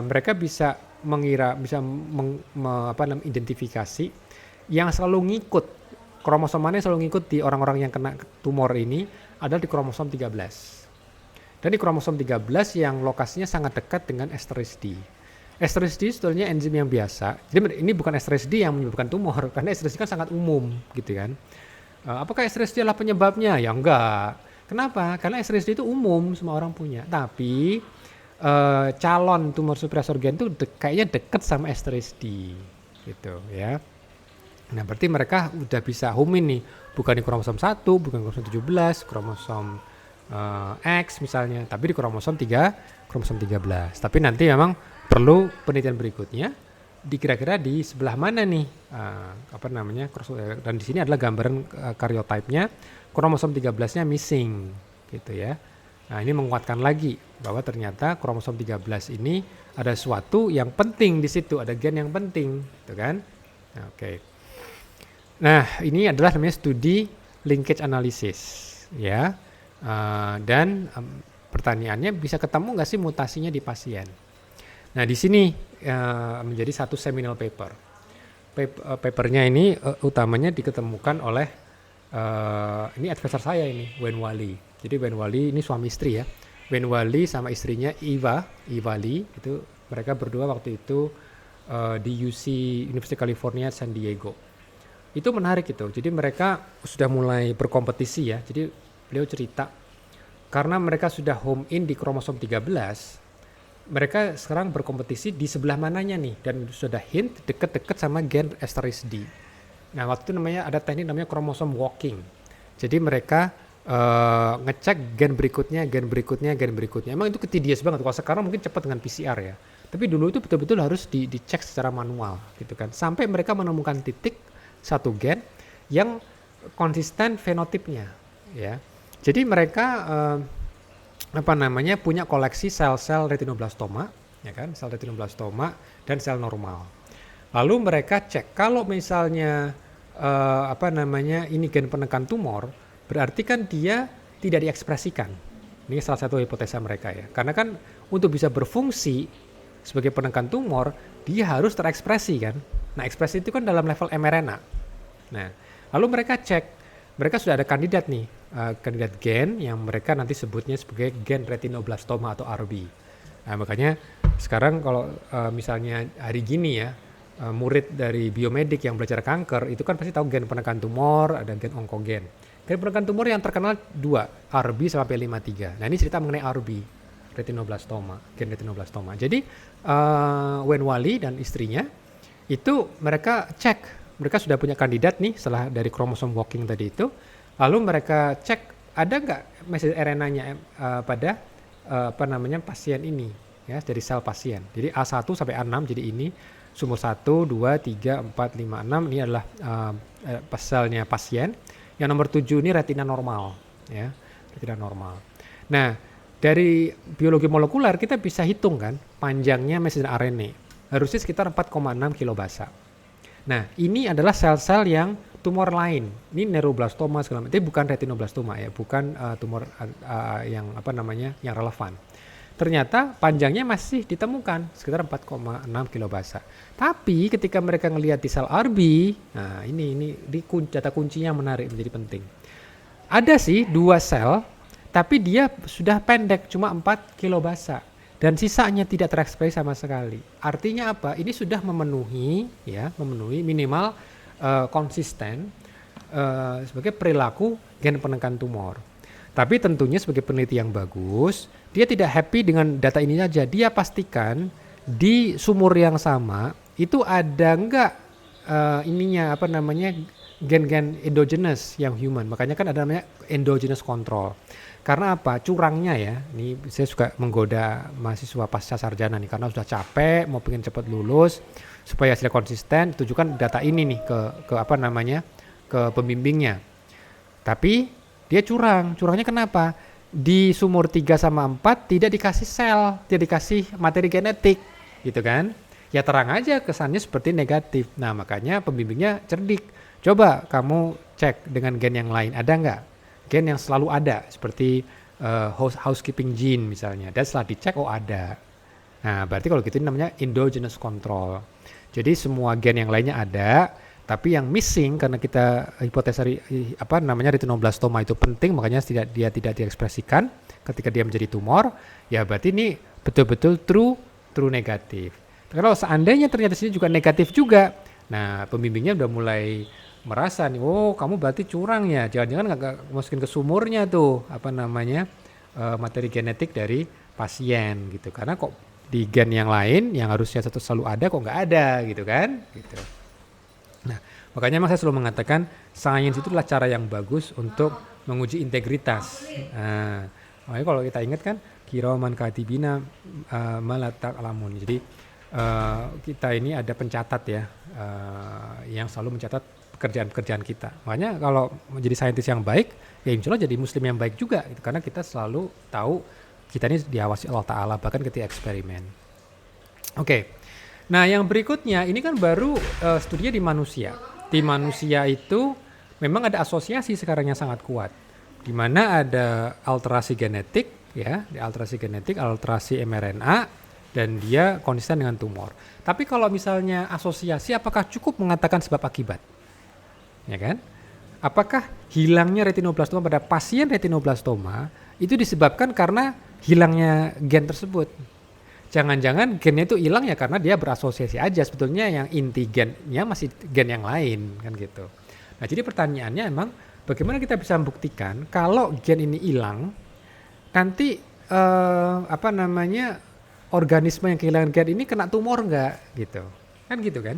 [SPEAKER 1] Mereka bisa identifikasi yang selalu ngikut, kromosom mana yang selalu ngikut di orang-orang yang kena tumor ini adalah di kromosom 13. Dan di kromosom 13 yang lokasinya sangat dekat dengan esterase D. Esterase D sebetulnya enzim yang biasa. Jadi ini bukan esterase D yang menyebabkan tumor, karena esterase D kan sangat umum, gitu kan. Apakah esterase D adalah penyebabnya? Ya enggak. Kenapa? Karena esterase D itu umum, semua orang punya. Tapi calon tumor supresor gen itu kayaknya dekat sama esterase D, gitu ya. Nah berarti mereka udah bisa home nih, bukan di kromosom 1, bukan kromosom 17, kromosom X misalnya, tapi di kromosom 13. Tapi nanti memang perlu penelitian berikutnya kira-kira di sebelah mana nih dan di sini adalah gambaran karyotype-nya, kromosom 13-nya missing gitu ya. Nah, ini menguatkan lagi bahwa ternyata kromosom 13 ini ada sesuatu yang penting di situ, ada gen yang penting gitu kan. Nah, oke. Nah, ini adalah namanya studi linkage analysis ya. Dan pertanyaannya bisa ketemu nggak sih mutasinya di pasien? Nah di sini menjadi satu seminal paper. Papernya ini utamanya diketemukan oleh ini advisor saya ini, Wen Wali. Jadi Wen Wali ini suami istri ya. Wen Wali sama istrinya Eva Lee itu mereka berdua waktu itu di UC University California San Diego. Itu menarik itu. Jadi mereka sudah mulai berkompetisi ya. Jadi beliau cerita, karena mereka sudah home in di kromosom 13, mereka sekarang berkompetisi di sebelah mananya nih, dan sudah hint deket-deket sama gen esterase D. Nah waktu itu ada teknik namanya kromosom walking. Jadi mereka ngecek gen berikutnya. Emang itu tedious banget. Kalau sekarang mungkin cepat dengan PCR ya. Tapi dulu itu betul-betul harus dicek secara manual gitu kan. Sampai mereka menemukan titik satu gen yang konsisten fenotipnya ya. Jadi mereka punya koleksi sel-sel retinoblastoma, ya kan, sel retinoblastoma dan sel normal. Lalu mereka cek kalau misalnya ini gen penekan tumor, berarti kan dia tidak diekspresikan. Ini salah satu hipotesa mereka ya. Karena kan untuk bisa berfungsi sebagai penekan tumor, dia harus terekspresi kan. Nah, ekspresi itu kan dalam level mRNA. Nah, lalu mereka cek. Mereka sudah ada kandidat nih, kandidat gen yang mereka nanti sebutnya sebagai gen retinoblastoma atau RB. Nah, makanya sekarang kalau misalnya hari gini ya, murid dari biomedik yang belajar kanker itu kan pasti tahu gen penekan tumor, ada gen onkogen. Gen penekan tumor yang terkenal 2, RB sama P53. Nah, ini cerita mengenai RB, retinoblastoma, gen retinoblastoma. Jadi Wen Wali dan istrinya itu mereka cek. Mereka sudah punya kandidat nih setelah dari kromosom walking tadi itu. Lalu mereka cek ada nggak messenger RNA-nya pada pasien ini, ya, dari sel pasien. Jadi A1 sampai A6 jadi ini sumur 1, 2, 3, 4, 5, 6 ini adalah selnya pasien. Yang nomor 7 ini retina normal, ya, retina normal. Nah, dari biologi molekuler kita bisa hitung kan panjangnya messenger RNA harusnya sekitar 4,6 kilobasa. Nah, ini adalah sel-sel yang tumor lain. Ini neuroblastoma segala macam. Itu bukan retinoblastoma ya, bukan tumor yang yang relevan. Ternyata panjangnya masih ditemukan sekitar 4,6 kilobasa. Tapi ketika mereka ngelihat di sel RB, nah ini data kuncinya menarik, menjadi penting. Ada sih 2 sel, tapi dia sudah pendek, cuma 4 kilobasa. Dan sisanya tidak terekspresi sama sekali. Artinya apa? Ini sudah memenuhi minimal konsisten sebagai perilaku gen penekan tumor. Tapi tentunya sebagai peneliti yang bagus, dia tidak happy dengan data ini aja. Dia pastikan di sumur yang sama itu ada enggak gen-gen endogenous yang human. Makanya kan ada namanya endogenous control. Karena apa? Curangnya ya, ini saya suka menggoda mahasiswa pasca sarjana nih, karena sudah capek, mau pengen cepat lulus, supaya hasilnya konsisten, tunjukkan data ini nih ke pembimbingnya. Tapi dia curangnya kenapa? Di sumur 3 sama 4 tidak dikasih sel, tidak dikasih materi genetik, gitu kan? Ya terang aja kesannya seperti negatif. Nah makanya pembimbingnya cerdik. Coba kamu cek dengan gen yang lain, ada nggak? Gen yang selalu ada seperti housekeeping gene misalnya, dan setelah dicek ada. Nah berarti kalau gitu ini namanya endogenous control. Jadi semua gen yang lainnya ada, tapi yang missing karena kita hipotesa retinoblastoma itu penting, makanya dia tidak diekspresikan ketika dia menjadi tumor. Ya berarti ini betul-betul true negatif. Kalau seandainya ternyata sini juga negatif juga, nah pembimbingnya udah mulai merasa nih, oh kamu berarti curang ya, jangan-jangan nggak masukin ke sumurnya tuh materi genetik dari pasien gitu, karena kok di gen yang lain yang harusnya selalu ada kok nggak ada gitu kan gitu. Nah makanya emang saya selalu mengatakan sains itu adalah cara yang bagus untuk menguji integritas. Makanya kalau kita ingat kan kiraman katibina malatak alamun, jadi kita ini ada pencatat ya yang selalu mencatat pekerjaan-pekerjaan kita. Makanya kalau menjadi saintis yang baik, ya insya Allah jadi muslim yang baik juga, gitu. Karena kita selalu tahu kita ini diawasi Allah Ta'ala, bahkan ketika eksperimen. Oke, nah yang berikutnya, ini kan baru studinya di manusia. Di manusia itu memang ada asosiasi sekarang yang sangat kuat, di mana ada alterasi genetik, ya, alterasi mRNA, dan dia konsisten dengan tumor. Tapi kalau misalnya asosiasi, apakah cukup mengatakan sebab akibat? Ya kan? Apakah hilangnya retinoblastoma pada pasien retinoblastoma itu disebabkan karena hilangnya gen tersebut? Jangan-jangan gennya itu hilang ya karena dia berasosiasi aja, sebetulnya yang inti gennya masih gen yang lain kan gitu. Nah jadi pertanyaannya emang bagaimana kita bisa membuktikan kalau gen ini hilang, nanti organisme yang kehilangan gen ini kena tumor nggak gitu? Kan gitu kan?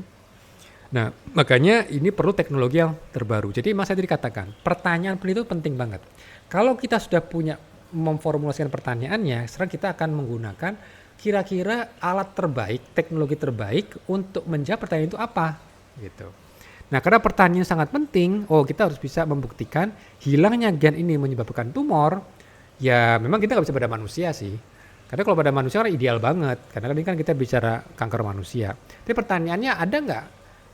[SPEAKER 1] Nah, makanya ini perlu teknologi yang terbaru. Jadi mas saya tadi katakan, pertanyaan peneliti itu penting banget. Kalau kita sudah punya memformulasikan pertanyaannya, sekarang kita akan menggunakan kira-kira alat terbaik, teknologi terbaik untuk menjawab pertanyaan itu apa, gitu. Nah, karena pertanyaan sangat penting, kita harus bisa membuktikan hilangnya gen ini menyebabkan tumor. Ya, memang kita nggak bisa pada manusia sih. Karena kalau pada manusia kan ideal banget, karena ini kan kita bicara kanker manusia. Tapi pertanyaannya ada nggak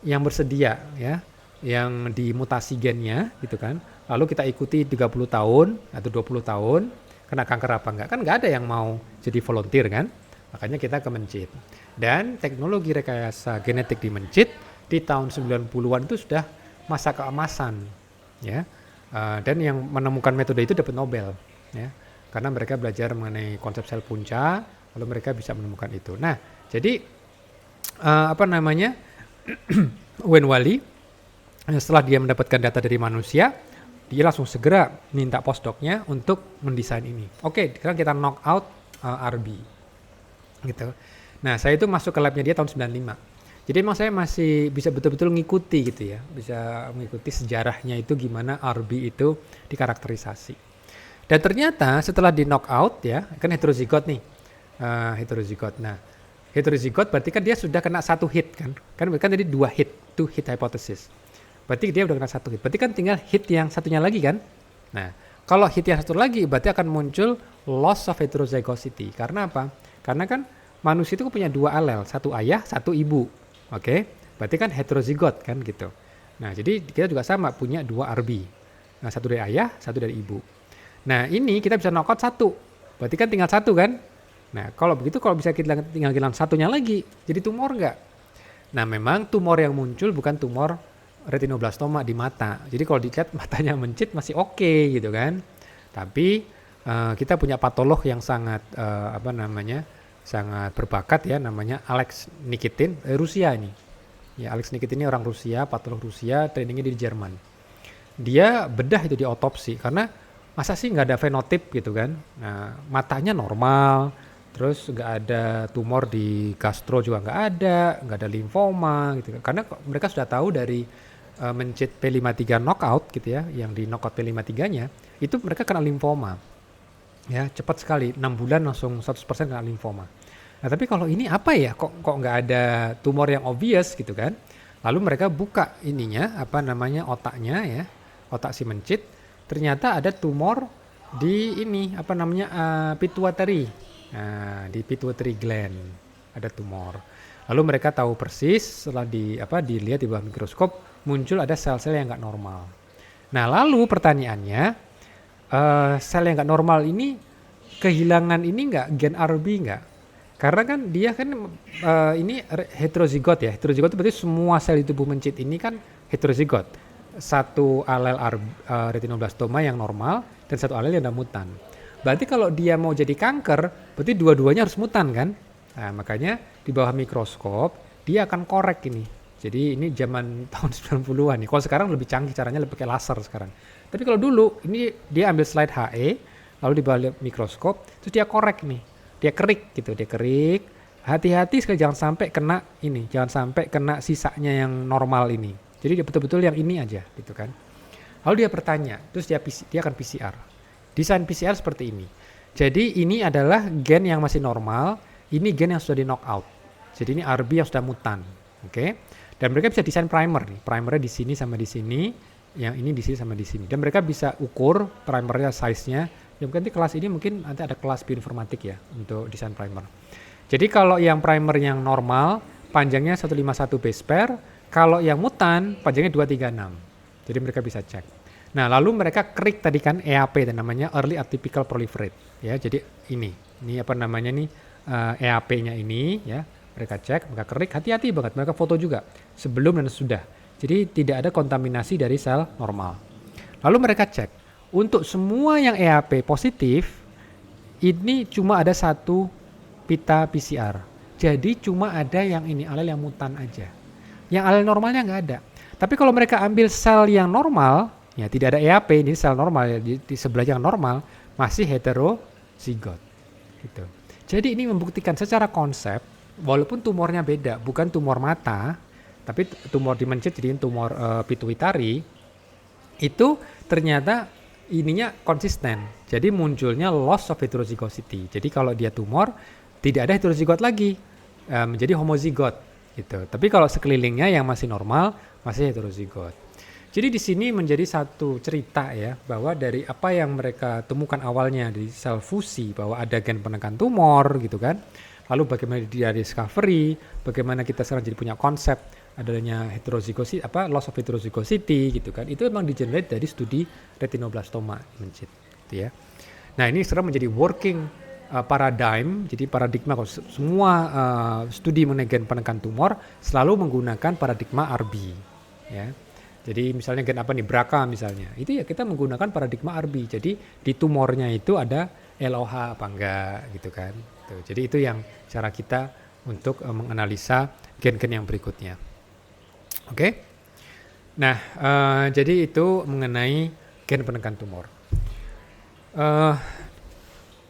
[SPEAKER 1] yang bersedia ya, yang dimutasi gennya gitu kan, lalu kita ikuti 30 tahun atau 20 tahun kena kanker apa enggak, kan enggak ada yang mau jadi volunteer kan, makanya kita ke Mencit. Dan teknologi rekayasa genetik di Mencit di tahun 90-an itu sudah masa keemasan ya, dan yang menemukan metode itu dapat Nobel ya, karena mereka belajar mengenai konsep sel punca, lalu mereka bisa menemukan itu. Nah jadi Wen Wali setelah dia mendapatkan data dari manusia, dia langsung segera minta postdoc-nya untuk mendesain ini. Oke, sekarang kita knock out RB gitu. Nah saya itu masuk ke labnya dia tahun 95. Jadi emang saya masih bisa betul-betul ngikuti gitu ya, bisa mengikuti sejarahnya itu gimana RB itu dikarakterisasi. Dan ternyata setelah di knockout ya, kan heterozigot nih, heterozigot. Nah, heterozigot berarti kan dia sudah kena satu hit kan? Kan tadi 2 hit, 2 hit hypothesis. Berarti dia udah kena satu hit. Berarti kan tinggal hit yang satunya lagi kan? Nah, kalau hit yang satu lagi berarti akan muncul loss of heterozygosity. Karena apa? Karena kan manusia itu punya 2 alel, satu ayah, satu ibu. Oke? Berarti kan heterozigot kan gitu. Nah, jadi kita juga sama punya 2 RB. Nah, satu dari ayah, satu dari ibu. Nah, ini kita bisa knockout 1. Berarti kan tinggal 1 kan? Nah, kalau begitu kalau bisa kita tinggal hilang satunya lagi, jadi tumor nggak? Nah, memang tumor yang muncul bukan tumor retinoblastoma di mata. Jadi kalau dilihat matanya mencit masih oke gitu kan. Tapi kita punya patolog yang sangat sangat berbakat ya, namanya Alex Nikitin, Rusia ini. Ya, Alex Nikitin ini orang Rusia, patolog Rusia, trainingnya di Jerman. Dia bedah itu di otopsi karena masa sih nggak ada fenotip gitu kan. Nah, matanya normal, terus nggak ada tumor di gastro juga nggak ada limfoma gitu kan. Karena mereka sudah tahu dari mencit P53 knockout gitu ya, yang di knockout P53-nya, itu mereka kena limfoma. Ya, cepat sekali, 6 bulan langsung 100% kena limfoma. Nah, tapi kalau ini apa ya, kok nggak ada tumor yang obvious gitu kan. Lalu mereka buka ininya, otaknya ya, otak si mencit, ternyata ada tumor di ini, pituitary. Nah, di pituitary gland ada tumor. Lalu mereka tahu persis setelah dilihat di bawah mikroskop, muncul ada sel-sel yang nggak normal. Nah, lalu pertanyaannya, sel yang nggak normal ini kehilangan ini nggak, gen RB nggak? Karena kan dia kan ini heterozigot ya. Heterozigot itu berarti semua sel di tubuh mencit ini kan heterozigot. Satu alel retinoblastoma yang normal dan satu alel yang mutan. Berarti kalau dia mau jadi kanker, berarti dua-duanya harus mutan kan? Nah, makanya di bawah mikroskop dia akan korek ini. Jadi ini zaman tahun 90-an nih. Kalau sekarang lebih canggih caranya, lebih pakai laser sekarang. Tapi kalau dulu ini dia ambil slide HE, lalu di bawah mikroskop, terus dia korek nih. Dia kerik gitu, dia kerik. Hati-hati sekali jangan sampai kena ini, jangan sampai kena sisanya yang normal ini. Jadi dia betul-betul yang ini aja gitu kan. Lalu dia bertanya, terus dia akan PCR. Desain PCR seperti ini. Jadi ini adalah gen yang masih normal, ini gen yang sudah di knockout. Jadi ini RB yang sudah mutan. Oke. Dan mereka bisa desain primer nih. Primernya di sini sama di sini, yang ini di sini sama di sini. Dan mereka bisa ukur primernya size-nya. Ya mungkin nanti kelas ini mungkin nanti ada kelas bioinformatik ya untuk desain primer. Jadi kalau yang primer yang normal panjangnya 151 base pair, kalau yang mutan panjangnya 236. Jadi mereka bisa cek. Nah, lalu mereka kerik tadi kan EAP dan namanya early atypical proliferate ya. Jadi ini EAP-nya ini ya. Mereka cek, mereka kerik, hati-hati banget, mereka foto juga sebelum dan sudah. Jadi tidak ada kontaminasi dari sel normal. Lalu mereka cek, untuk semua yang EAP positif, ini cuma ada satu pita PCR. Jadi cuma ada yang ini, alel yang mutan aja. Yang alel normalnya nggak ada. Tapi kalau mereka ambil sel yang normal, ya tidak ada EAP, ini sel normal, ya, di sebelah yang normal, masih heterozigot. Gitu. Jadi ini membuktikan secara konsep, walaupun tumornya beda, bukan tumor mata, tapi tumor di mencit, jadi tumor pituitary, itu ternyata ininya konsisten. Jadi munculnya loss of heterozygosity. Jadi kalau dia tumor, tidak ada heterozigot lagi, menjadi homozigot gitu. Tapi kalau sekelilingnya yang masih normal, masih heterozigot. Jadi di sini menjadi satu cerita ya, bahwa dari apa yang mereka temukan awalnya di sel fusi, bahwa ada gen penekan tumor gitu kan. Lalu bagaimana dia discovery, bagaimana kita sekarang jadi punya konsep adanya heterozygosity, loss of heterozygosity gitu kan. Itu memang di-generate dari studi retinoblastoma mencit gitu ya. Nah, ini sekarang menjadi working paradigm, jadi paradigma semua studi mengenai gen penekan tumor selalu menggunakan paradigma RB ya. Jadi misalnya gen apa nih, BRCA misalnya, itu ya kita menggunakan paradigma RB. Jadi di tumornya itu ada LOH apa enggak gitu kan. Tuh, jadi itu yang cara kita untuk menganalisa gen-gen yang berikutnya. Oke. Nah, jadi itu mengenai gen penekan tumor.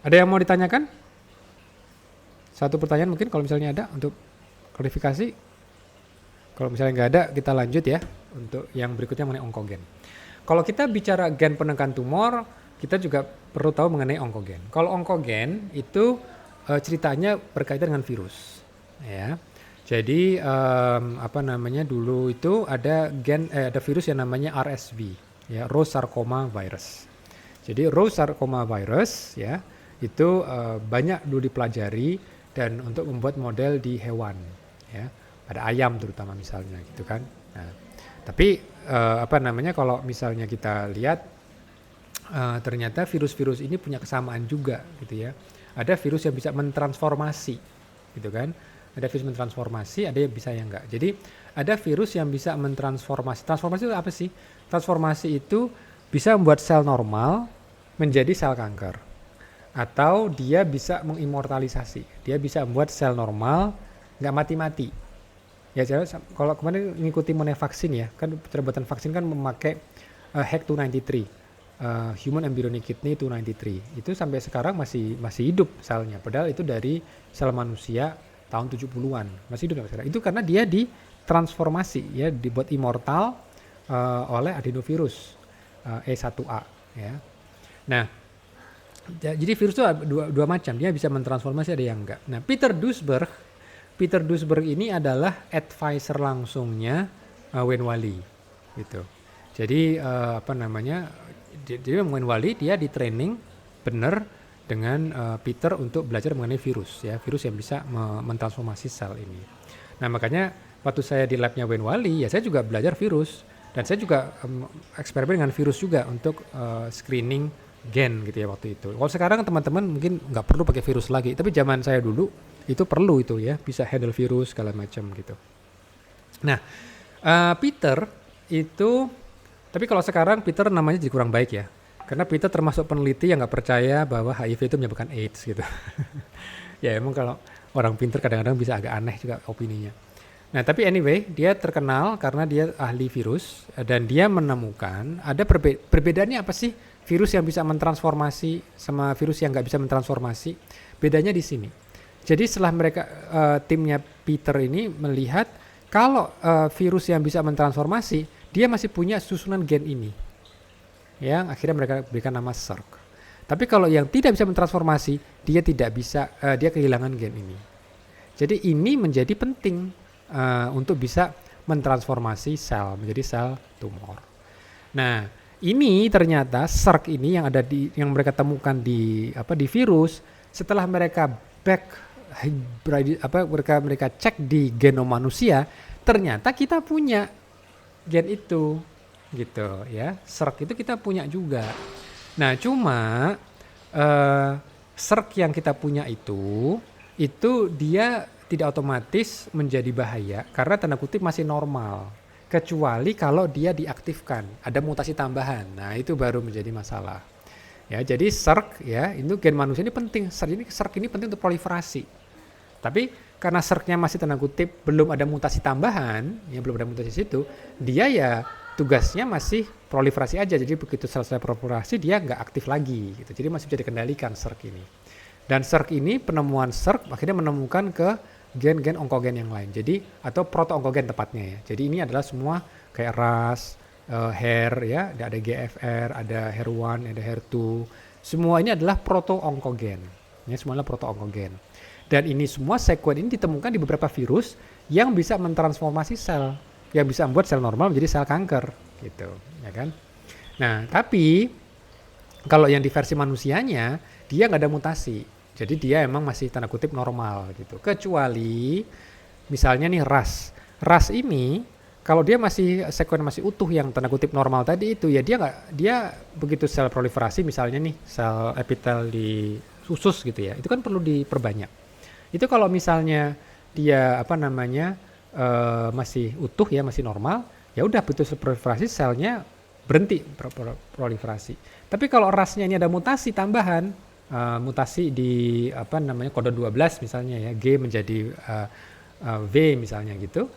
[SPEAKER 1] Ada yang mau ditanyakan? Satu pertanyaan mungkin kalau misalnya ada untuk klarifikasi. Kalau misalnya nggak ada, kita lanjut ya untuk yang berikutnya mengenai onkogen. Kalau kita bicara gen penekan tumor, kita juga perlu tahu mengenai onkogen. Kalau onkogen itu ceritanya berkaitan dengan virus, ya. Jadi dulu itu ada virus yang namanya RSV, ya, Rho Sarcoma Virus. Jadi Rho Sarcoma Virus, ya, itu banyak dulu dipelajari dan untuk membuat model di hewan, ya, pada ayam terutama misalnya, gitu kan. Nah, tapi kalau misalnya kita lihat ternyata virus-virus ini punya kesamaan juga, gitu ya. Ada virus yang bisa mentransformasi, gitu kan. Ada virus mentransformasi, ada yang bisa yang enggak. Jadi ada virus yang bisa mentransformasi. Transformasi itu apa sih? Transformasi itu bisa membuat sel normal menjadi sel kanker. Atau dia bisa mengimortalisasi. Dia bisa membuat sel normal nggak mati-mati. Ya, kalau kemarin ngikuti mengenai vaksin ya, kan pembuatan vaksin kan memakai HEK293. Human Embryonic Kidney 293. Itu sampai sekarang masih hidup selnya. Padahal itu dari sel manusia tahun 70-an, masih hidup sampai sekarang. Itu karena dia ditransformasi, ya, dibuat immortal oleh adenovirus E1A, ya. Nah, jadi virus itu dua macam, dia bisa mentransformasi, ada yang enggak. Nah, Peter Duesberg ini adalah advisor langsungnya Wayne Wally, gitu. Jadi Wayne Wally dia di training benar dengan Peter untuk belajar mengenai virus, ya, virus yang bisa mentransformasi sel ini. Nah, makanya waktu saya di labnya Wayne Wally, ya saya juga belajar virus dan saya juga eksperimen dengan virus juga untuk screening gen, gitu ya, waktu itu. Kalau sekarang teman-teman mungkin nggak perlu pakai virus lagi, tapi zaman saya dulu itu perlu, itu ya, bisa handle virus segala macam gitu. Nah, Peter itu, tapi kalau sekarang Peter namanya jadi kurang baik ya. Karena Peter termasuk peneliti yang nggak percaya bahwa HIV itu menyebabkan AIDS gitu. Ya emang kalau orang pinter kadang-kadang bisa agak aneh juga opininya. Nah tapi anyway, dia terkenal karena dia ahli virus dan dia menemukan ada perbedaannya apa sih virus yang bisa mentransformasi sama virus yang nggak bisa mentransformasi. Bedanya di sini. Jadi setelah mereka timnya Peter ini melihat kalau virus yang bisa mentransformasi, dia masih punya susunan gen ini. Yang akhirnya mereka berikan nama SERC. Tapi kalau yang tidak bisa mentransformasi, dia tidak bisa, dia kehilangan gen ini. Jadi ini menjadi penting untuk bisa mentransformasi sel menjadi sel tumor. Nah, ini ternyata SERC ini yang mereka temukan di virus, setelah mereka mereka cek di genom manusia, ternyata kita punya gen itu. Gitu ya, SERC itu kita punya juga. Nah cuma SERC yang kita punya itu dia tidak otomatis menjadi bahaya karena tanda kutip masih normal, kecuali kalau dia diaktifkan, ada mutasi tambahan. Nah itu baru menjadi masalah. Ya, jadi SERC ya, itu gen manusia ini penting. SERC ini penting untuk proliferasi. Tapi karena SERC-nya masih tanda kutip belum ada mutasi tambahan, ya belum ada mutasi situ, dia ya tugasnya masih proliferasi aja. Jadi begitu selesai proliferasi dia nggak aktif lagi gitu. Jadi masih bisa dikendalikan SERC ini. Dan SERC ini, penemuan SERC akhirnya menemukan ke gen-gen onkogen yang lain. Jadi atau proto-onkogen tepatnya ya. Jadi ini adalah semua kayak RAS, HER ya, ada GFR, ada HER1, ada HER2. Semua ini adalah proto-onkogen. Ya, semuanya proto-onkogen. Dan ini semua sekuen ini ditemukan di beberapa virus yang bisa mentransformasi sel, yang bisa membuat sel normal menjadi sel kanker gitu, ya kan. Nah tapi kalau yang di versi manusianya dia nggak ada mutasi, jadi dia emang masih tanda kutip normal gitu, kecuali misalnya nih RAS ini kalau dia masih sekuen masih utuh yang tanda kutip normal tadi itu, ya dia begitu sel proliferasi misalnya nih sel epitel di usus gitu ya, itu kan perlu diperbanyak. Itu kalau misalnya dia masih utuh ya, masih normal, ya udah begitu proliferasi selnya berhenti proliferasi. Tapi kalau RAS-nya ini ada mutasi tambahan, mutasi di kodon 12 misalnya ya, G menjadi V misalnya gitu.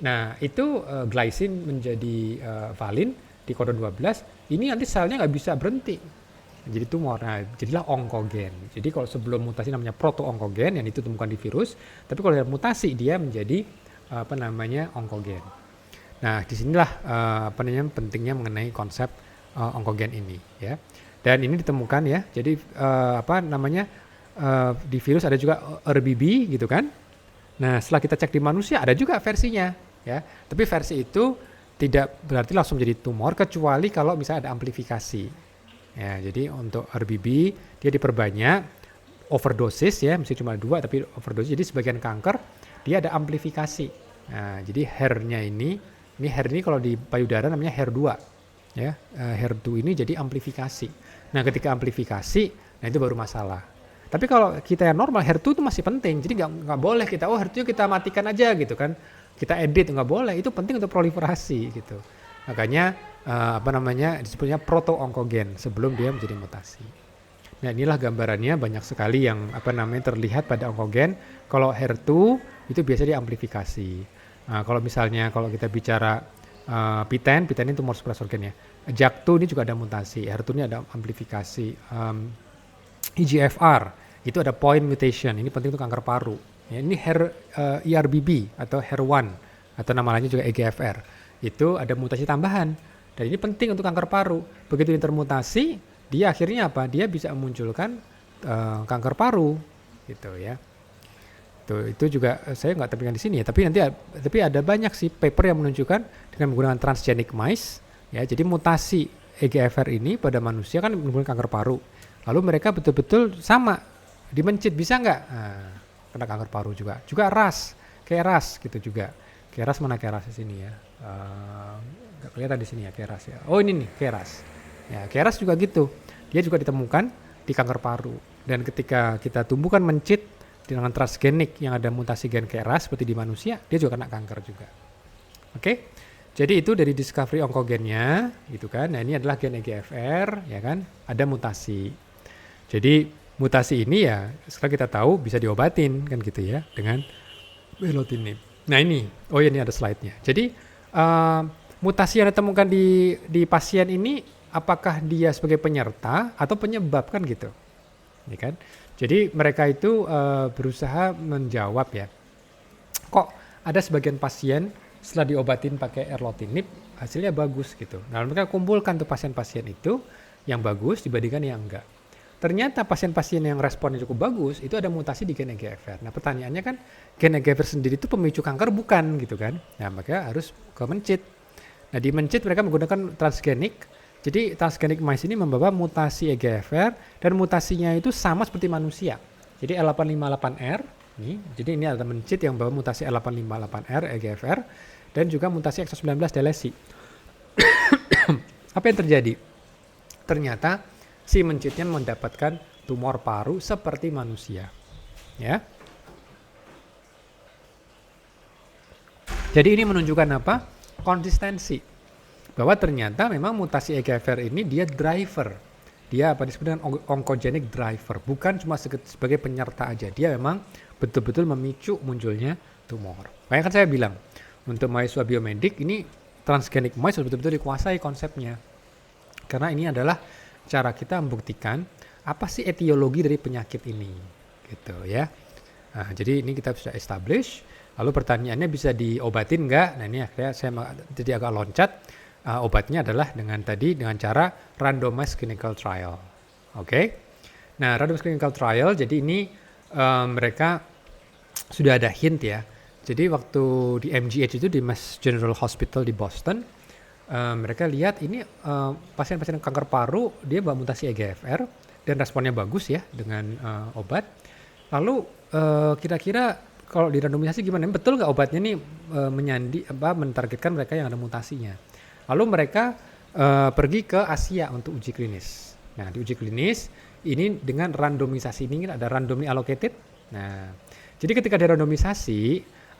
[SPEAKER 1] Nah, itu glycine menjadi valin di kodon 12, ini nanti selnya nggak bisa berhenti. Jadi tumor. Nah, jadilah onkogen. Jadi kalau sebelum mutasi namanya proto-onkogen yang itu ditemukan di virus, tapi kalau ada mutasi dia menjadi onkogen. Nah, disinilah pentingnya mengenai konsep onkogen ini ya. Dan ini ditemukan ya. Jadi di virus ada juga RBB gitu kan. Nah, setelah kita cek di manusia ada juga versinya ya. Tapi versi itu tidak berarti langsung jadi tumor kecuali kalau misalnya ada amplifikasi. Ya, jadi untuk RBB dia diperbanyak, overdosis ya, mesti cuma 2 tapi overdosis. Jadi sebagian kanker dia ada amplifikasi. Nah, jadi HER-nya ini HER ini kalau di payudara namanya HER2 ya. HER2 ini jadi amplifikasi. Nah, ketika amplifikasi, nah itu baru masalah. Tapi kalau kita yang normal, HER2 itu masih penting. Jadi nggak boleh kita, HER2 kita matikan aja gitu kan. Kita edit, nggak boleh. Itu penting untuk proliferasi gitu. Makanya disebutnya proto-onkogen sebelum dia menjadi mutasi. Nah, inilah gambarannya, banyak sekali yang terlihat pada onkogen. Kalau HER2 itu biasanya diamplifikasi. Nah, kalau kita bicara PTEN ini tumor suppressor gen ya. JAK2 ini juga ada mutasi, HER2 ini ada amplifikasi. EGFR itu ada point mutation, ini penting untuk kanker paru. Ya, ini ERBB atau HER1 atau nama lainnya juga EGFR. Itu ada mutasi tambahan. Dan ini penting untuk kanker paru. Begitu intermutasi, dia akhirnya apa? Dia bisa memunculkan kanker paru gitu ya. Itu juga saya nggak temukan di sini ya, tapi ada banyak sih paper yang menunjukkan dengan menggunakan transgenic mice ya. Jadi mutasi EGFR ini pada manusia kan menimbulkan kanker paru. Lalu mereka betul-betul sama dimencit, bisa nggak? Nah, kena kanker paru juga RAS, KRAS gitu juga. KRAS mana KRAS di sini ya? Nggak kelihatan di sini ya KRAS ya. Oh ini nih KRAS. Ya KRAS juga gitu. Dia juga ditemukan di kanker paru. Dan ketika kita tumbuhkan mencit dengan transgenik yang ada mutasi gen KRAS seperti di manusia, dia juga kena kanker juga. Oke? Jadi itu dari discovery onkogennya, gitu kan. Nah ini adalah gen EGFR, ya kan? Ada mutasi. Jadi mutasi ini ya sekarang kita tahu bisa diobatin kan gitu ya dengan belotinib. Nah ini ada slide-nya. Jadi mutasi yang ditemukan di pasien ini apakah dia sebagai penyerta atau penyebab kan gitu, ya kan? Jadi mereka itu berusaha menjawab ya. Kok ada sebagian pasien setelah diobatin pakai erlotinib hasilnya bagus gitu. Nah mereka kumpulkan tuh pasien-pasien itu yang bagus dibandingkan yang enggak. Ternyata pasien-pasien yang responnya cukup bagus itu ada mutasi di gen EGFR. Nah pertanyaannya kan gen EGFR sendiri itu pemicu kanker bukan gitu kan. Nah maka harus ke mencit. Nah di mencit mereka menggunakan transgenik. Jadi transgenik mice ini membawa mutasi EGFR dan mutasinya itu sama seperti manusia. Jadi L858R nih. Jadi ini ada mencit yang membawa mutasi L858R EGFR dan juga mutasi exon 19 delesi. Apa yang terjadi? Ternyata si mencitnya mendapatkan tumor paru seperti manusia. Ya. Jadi ini menunjukkan apa? Konsistensi. Bahwa ternyata memang mutasi EGFR ini dia driver. Dia disebut dengan oncogenic driver. Bukan cuma sebagai penyerta aja. Dia memang betul-betul memicu munculnya tumor. Makanya kan saya bilang, untuk mahasiswa biomedik ini transgenic mice betul-betul dikuasai konsepnya. Karena ini adalah cara kita membuktikan apa sih etiologi dari penyakit ini, gitu ya. Nah, jadi ini kita sudah establish. Lalu pertanyaannya bisa diobatin nggak? Nah ini akhirnya saya jadi agak loncat. Obatnya adalah dengan cara randomized clinical trial. Oke. Nah randomized clinical trial. Jadi ini mereka sudah ada hint ya. Jadi waktu di MGH itu di Mass General Hospital di Boston. Mereka lihat ini pasien-pasien kanker paru dia bawa mutasi EGFR dan responnya bagus ya dengan obat. Lalu kira-kira kalau di randomisasi gimana? Betul nggak obatnya nih mentargetkan mereka yang ada mutasinya? Lalu mereka pergi ke Asia untuk uji klinis. Nah di uji klinis ini dengan randomisasi ini ada randomly allocated. Nah jadi ketika di randomisasi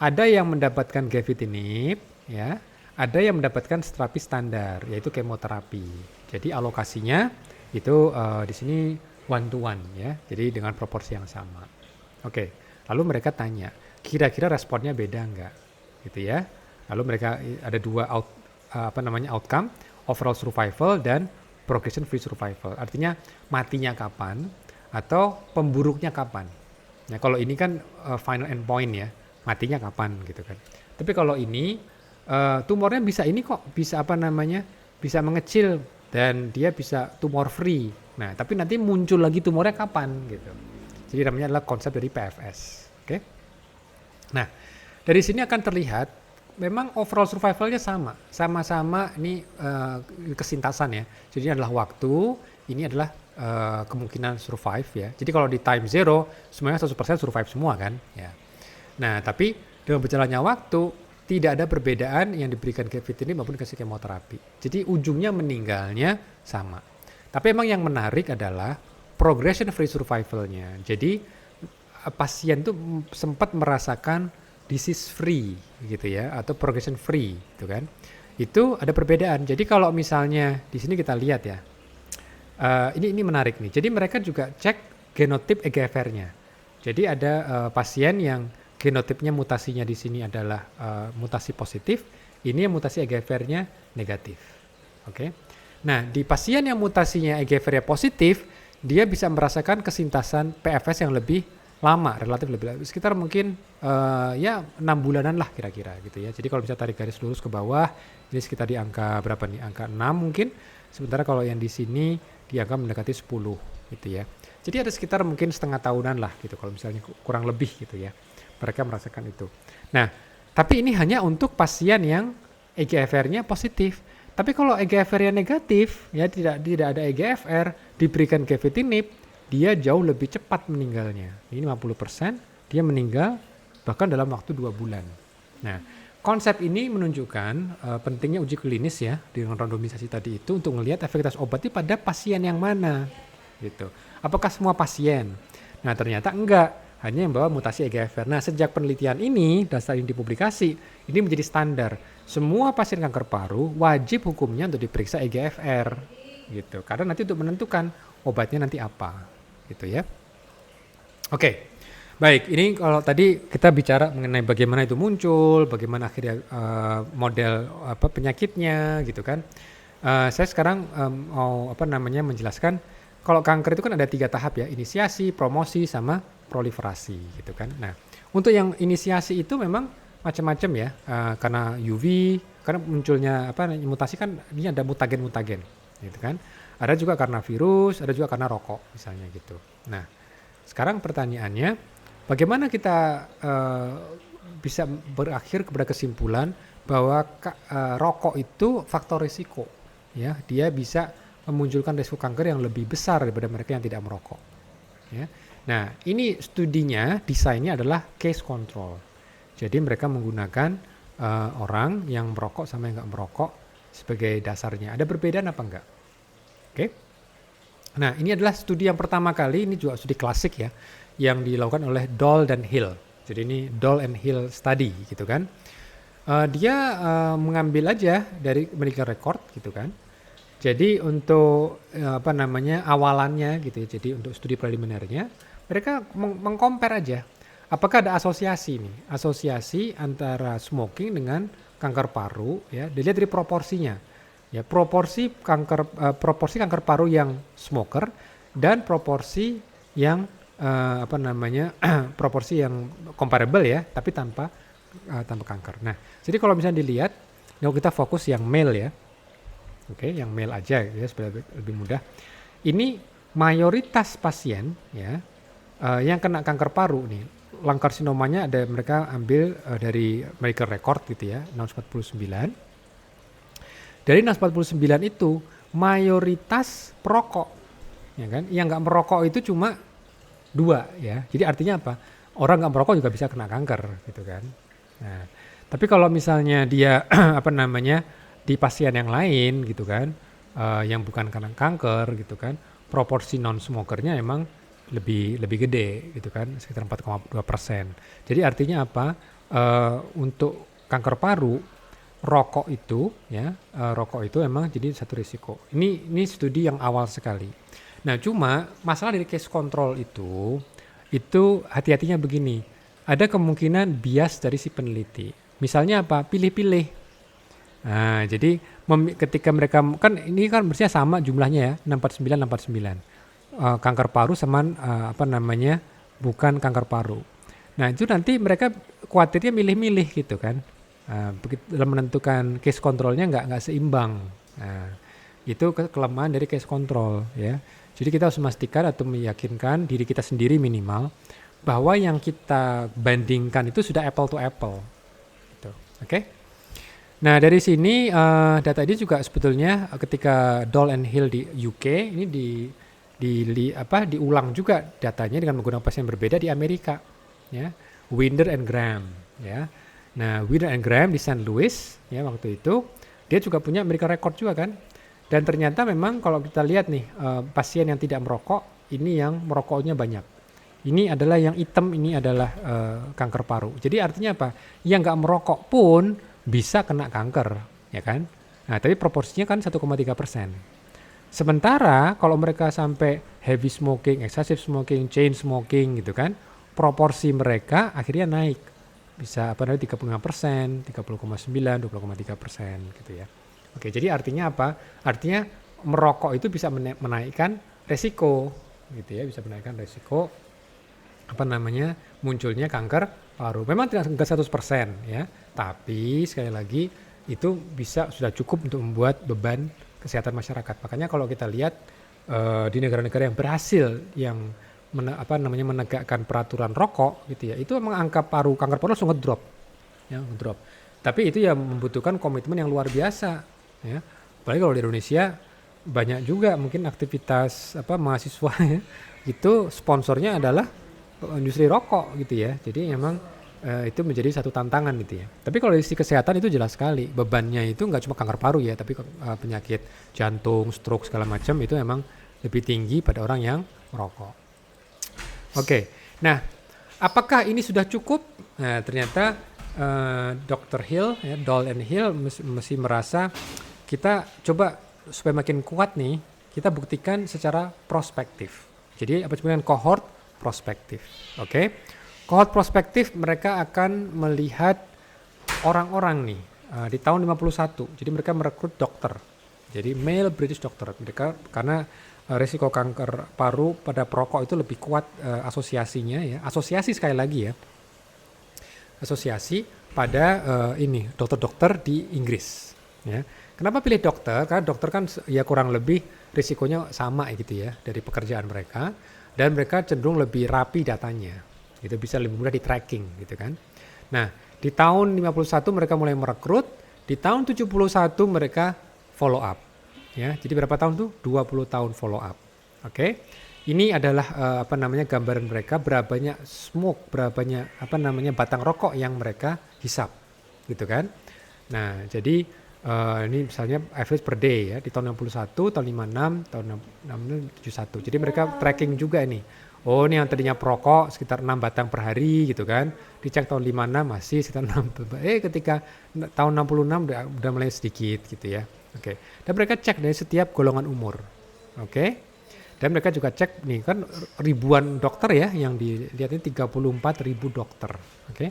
[SPEAKER 1] ada yang mendapatkan gefitinib ya. Ada yang mendapatkan terapi standar, yaitu kemoterapi. Jadi alokasinya itu di sini one to one ya, jadi dengan proporsi yang sama. Oke, lalu mereka tanya, kira-kira responnya beda nggak, gitu ya? Lalu mereka ada dua outcome, overall survival dan progression free survival. Artinya matinya kapan atau pemburuknya kapan. Ya kalau ini kan final endpoint ya, matinya kapan gitu kan. Tapi kalau ini tumornya bisa mengecil dan dia bisa tumor free Nah, tapi nanti muncul lagi tumornya kapan gitu. Jadi namanya adalah konsep dari PFS. Oke. Nah, dari sini akan terlihat memang overall survivalnya sama-sama ini kesintasan ya. Jadi ini adalah waktu, ini adalah kemungkinan survive ya. Jadi kalau di time zero semuanya 100% survive semua kan ya. Nah, tapi dengan berjalannya waktu tidak ada perbedaan yang diberikan gefitinib maupun dikasih kemoterapi. Jadi ujungnya meninggalnya sama. Tapi emang yang menarik adalah progression free survivalnya. Jadi pasien tuh sempat merasakan disease free gitu ya, atau progression free gitu kan. Itu ada perbedaan. Jadi kalau misalnya di sini kita lihat ya, ini menarik nih. Jadi mereka juga cek genotip EGFR-nya. Jadi ada pasien yang genotipnya mutasinya di sini adalah mutasi positif, ini yang mutasi EGFR-nya negatif. Oke. Nah, di pasien yang mutasinya EGFR-nya positif, dia bisa merasakan kesintasan PFS yang lebih lama, relatif lebih lama, sekitar mungkin ya 6 bulanan lah kira-kira gitu ya. Jadi kalau bisa tarik garis lurus ke bawah, ini sekitar di angka berapa nih? Angka 6 mungkin. Sementara kalau yang di sini di angka mendekati 10 gitu ya. Jadi ada sekitar mungkin setengah tahunan lah gitu kalau misalnya kurang lebih gitu ya. Mereka merasakan itu. Nah, tapi ini hanya untuk pasien yang EGFR-nya positif. Tapi kalau EGFR-nya negatif, ya tidak ada EGFR, diberikan gefitinib, dia jauh lebih cepat meninggalnya. Ini 50%, dia meninggal bahkan dalam waktu 2 bulan. Nah, konsep ini menunjukkan pentingnya uji klinis ya dengan randomisasi tadi itu untuk melihat efektivitas obat ini pada pasien yang mana gitu. Apakah semua pasien? Nah, ternyata enggak, hanya yang bawa mutasi EGFR. Nah, sejak penelitian ini, dasar ini dipublikasi, ini menjadi standar. Semua pasien kanker paru wajib hukumnya untuk diperiksa EGFR gitu. Karena nanti untuk menentukan obatnya nanti apa gitu ya. Oke. Baik, ini kalau tadi kita bicara mengenai bagaimana itu muncul, bagaimana akhirnya model penyakitnya gitu kan. Saya sekarang mau menjelaskan kalau kanker itu kan ada 3 tahap ya, inisiasi, promosi, sama proliferasi gitu kan. Nah, untuk yang inisiasi itu memang macam-macam ya, karena UV, karena munculnya mutasi kan ini ada mutagen-mutagen gitu kan. Ada juga karena virus, ada juga karena rokok misalnya gitu. Nah, sekarang pertanyaannya, bagaimana kita bisa berakhir kepada kesimpulan bahwa rokok itu faktor risiko ya, dia bisa memunculkan risiko kanker yang lebih besar daripada mereka yang tidak merokok ya. Nah, ini studinya, desainnya adalah case control. Jadi mereka menggunakan orang yang merokok sama yang nggak merokok sebagai dasarnya. Ada perbedaan apa enggak? Oke. Nah, ini adalah studi yang pertama kali, ini juga studi klasik ya, yang dilakukan oleh Doll dan Hill. Jadi ini Doll and Hill study gitu kan. Dia mengambil aja dari medical record gitu kan. Jadi untuk awalannya gitu ya. Jadi untuk studi preliminarnya, mereka mengcompare aja. Apakah ada asosiasi nih? Asosiasi antara smoking dengan kanker paru ya. Dilihat dari proporsinya. Ya, proporsi kanker paru yang smoker dan proporsi yang proporsi yang comparable ya, tapi tanpa kanker. Nah, jadi kalau misalnya dilihat, kalau kita fokus yang male ya. Oke, yang male aja ya supaya lebih mudah. Ini mayoritas pasien ya yang kena kanker paru nih. Lung karsinomanya ada mereka ambil dari medical record gitu ya, 649. Dari 649 itu mayoritas perokok, ya kan? Yang nggak merokok itu cuma 2 ya. Jadi artinya apa? Orang nggak merokok juga bisa kena kanker gitu kan. Nah, tapi kalau misalnya dia di pasien yang lain gitu kan, yang bukan karena kanker gitu kan, proporsi non smokernya emang lebih gede gitu kan, sekitar 4,2%. Jadi artinya apa? Untuk kanker paru rokok itu emang jadi satu risiko. Ini studi yang awal sekali. Nah, cuma masalah dari case control itu hati-hatinya begini. Ada kemungkinan bias dari si peneliti. Misalnya apa? Pilih-pilih. Nah, jadi ketika mereka kan ini kan bersihnya sama jumlahnya ya, 649. Kanker paru sama bukan kanker paru. Nah, itu nanti mereka khawatirnya milih-milih gitu kan. Dalam menentukan case controlnya nggak seimbang. Nah, itu kelemahan dari case control ya. Jadi kita harus memastikan atau meyakinkan diri kita sendiri minimal bahwa yang kita bandingkan itu sudah apple to apple. Gitu. Oke? Nah dari sini data ini juga sebetulnya ketika Doll and Hill di UK ini diulang juga datanya dengan menggunakan pasien berbeda di Amerika, ya. Winder and Graham, ya. Nah Winder and Graham di St. Louis, ya waktu itu dia juga punya American record juga kan. Dan ternyata memang kalau kita lihat nih pasien yang tidak merokok ini yang merokoknya banyak. Ini adalah yang hitam, ini adalah kanker paru. Jadi artinya apa? Yang nggak merokok pun bisa kena kanker, ya kan? Nah tapi proporsinya kan 1,3%. Sementara kalau mereka sampai heavy smoking, excessive smoking, chain smoking gitu kan, proporsi mereka akhirnya naik. Bisa 35%, 30,9, 20,3% gitu ya. Oke, jadi artinya apa? Artinya merokok itu bisa menaikkan resiko gitu ya, bisa menaikkan resiko munculnya kanker paru. Memang tidak 100% ya, tapi sekali lagi itu sudah cukup untuk membuat beban kesehatan masyarakat. Makanya kalau kita lihat di negara-negara yang berhasil yang menegakkan peraturan rokok gitu ya, itu memang angka kanker paru langsung ngedrop. Ya, ngedrop. Tapi itu ya membutuhkan komitmen yang luar biasa ya. Apalagi kalau di Indonesia banyak juga mungkin aktivitas mahasiswa ya, itu sponsornya adalah industri rokok gitu ya. Jadi memang itu menjadi satu tantangan gitu ya. Tapi kalau dari sisi kesehatan itu jelas sekali bebannya itu nggak cuma kanker paru ya, tapi penyakit jantung, stroke segala macam itu memang lebih tinggi pada orang yang merokok. Oke, nah apakah ini sudah cukup? Nah ternyata Dr. Hill, ya, Doll and Hill mesti merasa kita coba supaya makin kuat nih, kita buktikan secara prospektif. Jadi apa disebut dengan cohort prospektif. Oke. Cohort prospektif mereka akan melihat orang-orang nih di tahun 51. Jadi mereka merekrut dokter. Jadi male British doctor. Mereka karena risiko kanker paru pada perokok itu lebih kuat asosiasinya ya. Asosiasi sekali lagi ya. Asosiasi pada dokter-dokter di Inggris ya. Kenapa pilih dokter? Karena dokter kan ya kurang lebih risikonya sama gitu ya dari pekerjaan mereka, dan mereka cenderung lebih rapi datanya. Itu bisa lebih mudah di tracking gitu kan. Nah, di tahun 51 mereka mulai merekrut, di tahun 71 mereka follow up. Ya, jadi berapa tahun tuh? 20 tahun follow up. Oke. Ini adalah gambaran mereka berapa banyak smoke, berapa banyak batang rokok yang mereka hisap. Gitu kan. Nah, jadi ini misalnya average per day ya di tahun 61, tahun 56, tahun 71. Jadi mereka tracking juga ini. Oh, ini yang tadinya perokok sekitar 6 batang per hari gitu kan. Dicek tahun 56 masih sekitar 6. Ketika tahun 66 udah mulai sedikit gitu ya. Oke. Dan mereka cek dari setiap golongan umur. Oke. Dan mereka juga cek nih kan ribuan dokter ya yang dilihat ini 34.000 dokter. Oke.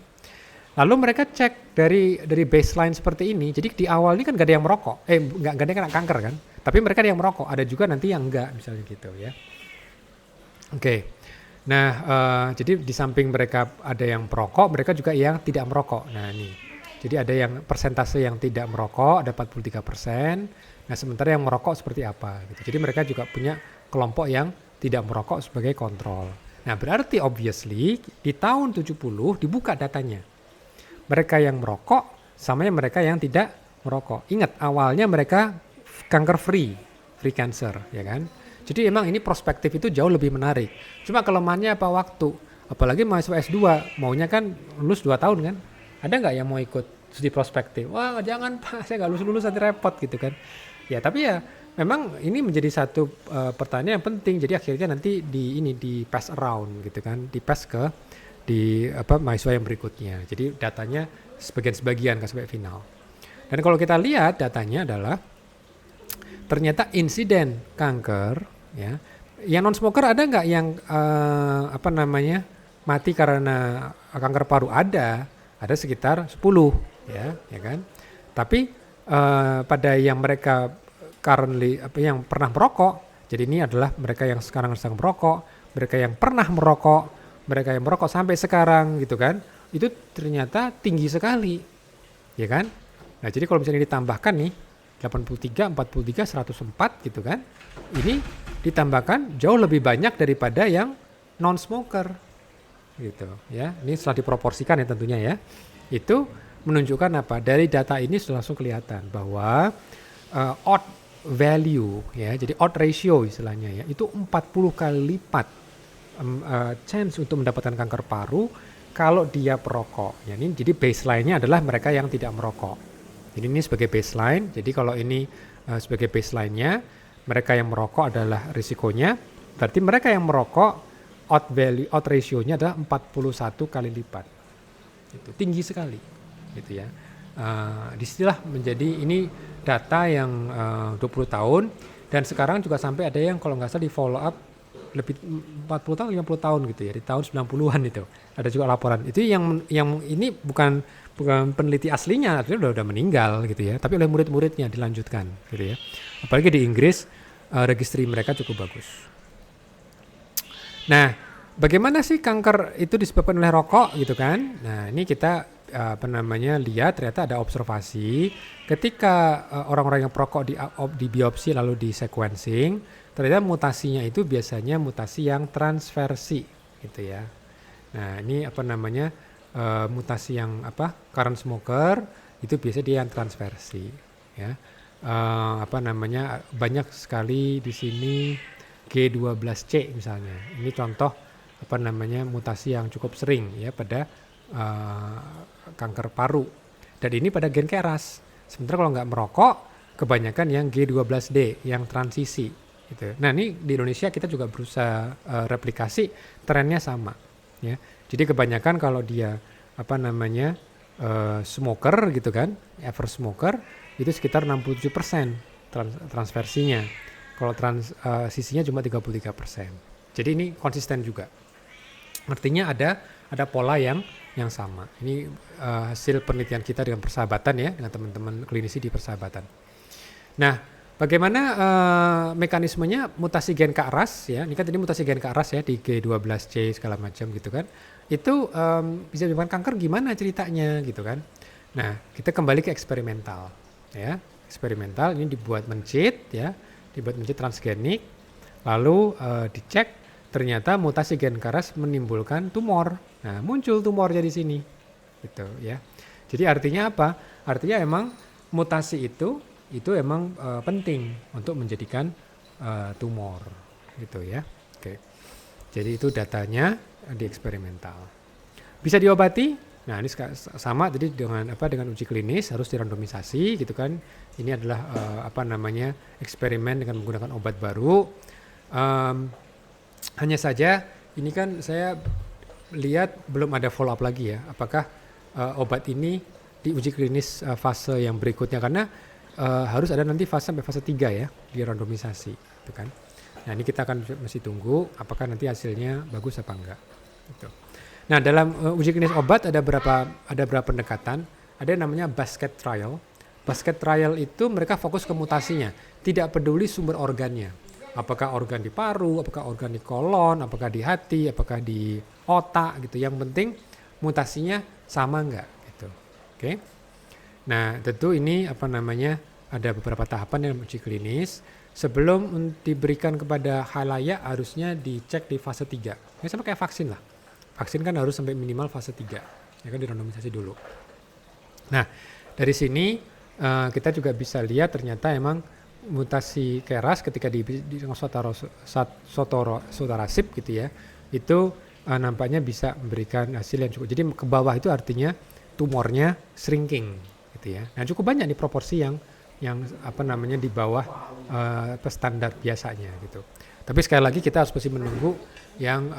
[SPEAKER 1] Lalu mereka cek dari baseline seperti ini. Jadi di awal ini kan gak ada yang merokok. Gak ada yang kena kanker kan. Tapi mereka ada yang merokok. Ada juga nanti yang enggak misalnya gitu ya. Oke. Nah jadi di samping mereka ada yang perokok, mereka juga yang tidak merokok. Nah ini. Jadi ada yang persentase yang tidak merokok ada 43%. Nah sementara yang merokok seperti apa gitu. Jadi mereka juga punya kelompok yang tidak merokok sebagai kontrol. Nah berarti obviously di tahun 70 dibuka datanya. Mereka yang merokok sama yang mereka yang tidak merokok. Ingat awalnya mereka kanker free cancer ya kan. Jadi emang ini prospektif itu jauh lebih menarik. Cuma kelemahannya apa waktu. Apalagi mahasiswa S2 maunya kan lulus 2 tahun kan. Ada nggak yang mau ikut studi prospektif? Wah jangan Pak, saya nggak lulus nanti repot gitu kan. Ya tapi ya memang ini menjadi satu pertanyaan yang penting. Jadi akhirnya nanti di pass around gitu kan. Di pass ke mahasiswa yang berikutnya. Jadi datanya sebagian kan sampai final. Dan kalau kita lihat datanya adalah ternyata insiden kanker ya. Yang non smoker ada nggak yang mati karena kanker paru? Ada sekitar 10 ya kan. Tapi pada yang mereka currently yang pernah merokok, jadi ini adalah mereka yang sekarang sedang merokok, mereka yang pernah merokok, mereka yang merokok sampai sekarang gitu kan, itu ternyata tinggi sekali, ya kan? Nah jadi kalau misalnya ditambahkan nih 83, 43, 104 gitu kan, ini ditambahkan jauh lebih banyak daripada yang non-smoker gitu ya. Ini setelah diproporsikan ya tentunya ya. Itu menunjukkan apa? Dari data ini sudah langsung kelihatan bahwa odd value ya, jadi odd ratio istilahnya ya, itu 40 kali lipat chance untuk mendapatkan kanker paru kalau dia perokok. Ya, ini jadi baseline-nya adalah mereka yang tidak merokok. Jadi ini sebagai baseline. Jadi kalau ini sebagai baseline-nya, mereka yang merokok adalah risikonya. Berarti mereka yang merokok odd ratio-nya adalah 41 kali lipat. Itu tinggi sekali, gitu ya. Disinilah menjadi ini data yang 20 tahun dan sekarang juga sampai ada yang kalau nggak salah di follow up lebih 40 tahun 50 tahun gitu ya, di tahun 90-an itu. Ada juga laporan. Itu yang ini bukan peneliti aslinya, artinya udah meninggal gitu ya, tapi oleh murid-muridnya dilanjutkan gitu ya. Apalagi di Inggris registry mereka cukup bagus. Nah, bagaimana sih kanker itu disebabkan oleh rokok gitu kan? Nah, ini kita lihat ternyata ada observasi ketika orang-orang yang perokok di biopsi lalu di sequencing, ternyata mutasinya itu biasanya mutasi yang transversi gitu ya. Nah, ini mutasi yang current smoker itu biasanya dia yang transversi ya. Banyak sekali di sini G12C misalnya. Ini contoh mutasi yang cukup sering ya pada kanker paru. Dan ini pada gen KRAS. Sementara kalau nggak merokok, kebanyakan yang G12D, yang transisi. Gitu. Nah ini di Indonesia kita juga berusaha replikasi, trennya sama. Ya. Jadi kebanyakan kalau dia smoker gitu kan, ever smoker, itu sekitar 67% transversinya. Kalau transisinya cuma 33%. Jadi ini konsisten juga. Artinya ada pola yang sama. Ini hasil penelitian kita dengan persahabatan ya, dengan teman-teman klinisi di persahabatan. Nah, bagaimana mekanismenya mutasi gen KRAS ya? Ini kan tadi mutasi gen KRAS ya di G12C segala macam gitu kan. Itu bisa menyebabkan kanker gimana ceritanya gitu kan. Nah, kita kembali ke eksperimental ya. Eksperimental ini dibuat mencit ya, dibuat mencit transgenik. Lalu dicek ternyata mutasi gen KRAS menimbulkan tumor. Nah, muncul tumornya di sini. Gitu ya. Jadi artinya apa? Artinya emang mutasi itu emang penting untuk menjadikan tumor gitu ya. Oke. Jadi itu datanya di eksperimental. Bisa diobati? Nah, ini sama jadi dengan uji klinis harus dirandomisasi gitu kan. Ini adalah eksperimen dengan menggunakan obat baru. Hanya saja ini kan saya lihat belum ada follow up lagi ya. Apakah obat ini diuji klinis fase yang berikutnya karena harus ada nanti sampai fase 3 ya di randomisasi gitu kan. Nah, ini kita akan masih tunggu apakah nanti hasilnya bagus apa enggak gitu. Nah, dalam uji klinis obat ada berapa pendekatan. Ada yang namanya basket trial. Basket trial itu mereka fokus ke mutasinya, tidak peduli sumber organnya. Apakah organ di paru, apakah organ di kolon, apakah di hati, apakah di otak gitu. Yang penting mutasinya sama enggak gitu. Oke. Nah, tentu ini ada beberapa tahapan yang uji klinis. Sebelum diberikan kepada khalayak harusnya dicek di fase 3. Ini sama kayak vaksin lah. Vaksin kan harus sampai minimal fase 3. Ya kan dirandomisasi dulu. Nah, dari sini kita juga bisa lihat ternyata emang mutasi KRAS ketika di sotorasib gitu ya, itu nampaknya bisa memberikan hasil yang cukup. Jadi ke bawah itu artinya tumornya shrinking gitu ya. Nah, cukup banyak nih proporsi yang di bawah standar biasanya gitu. Tapi sekali lagi kita harus masih menunggu yang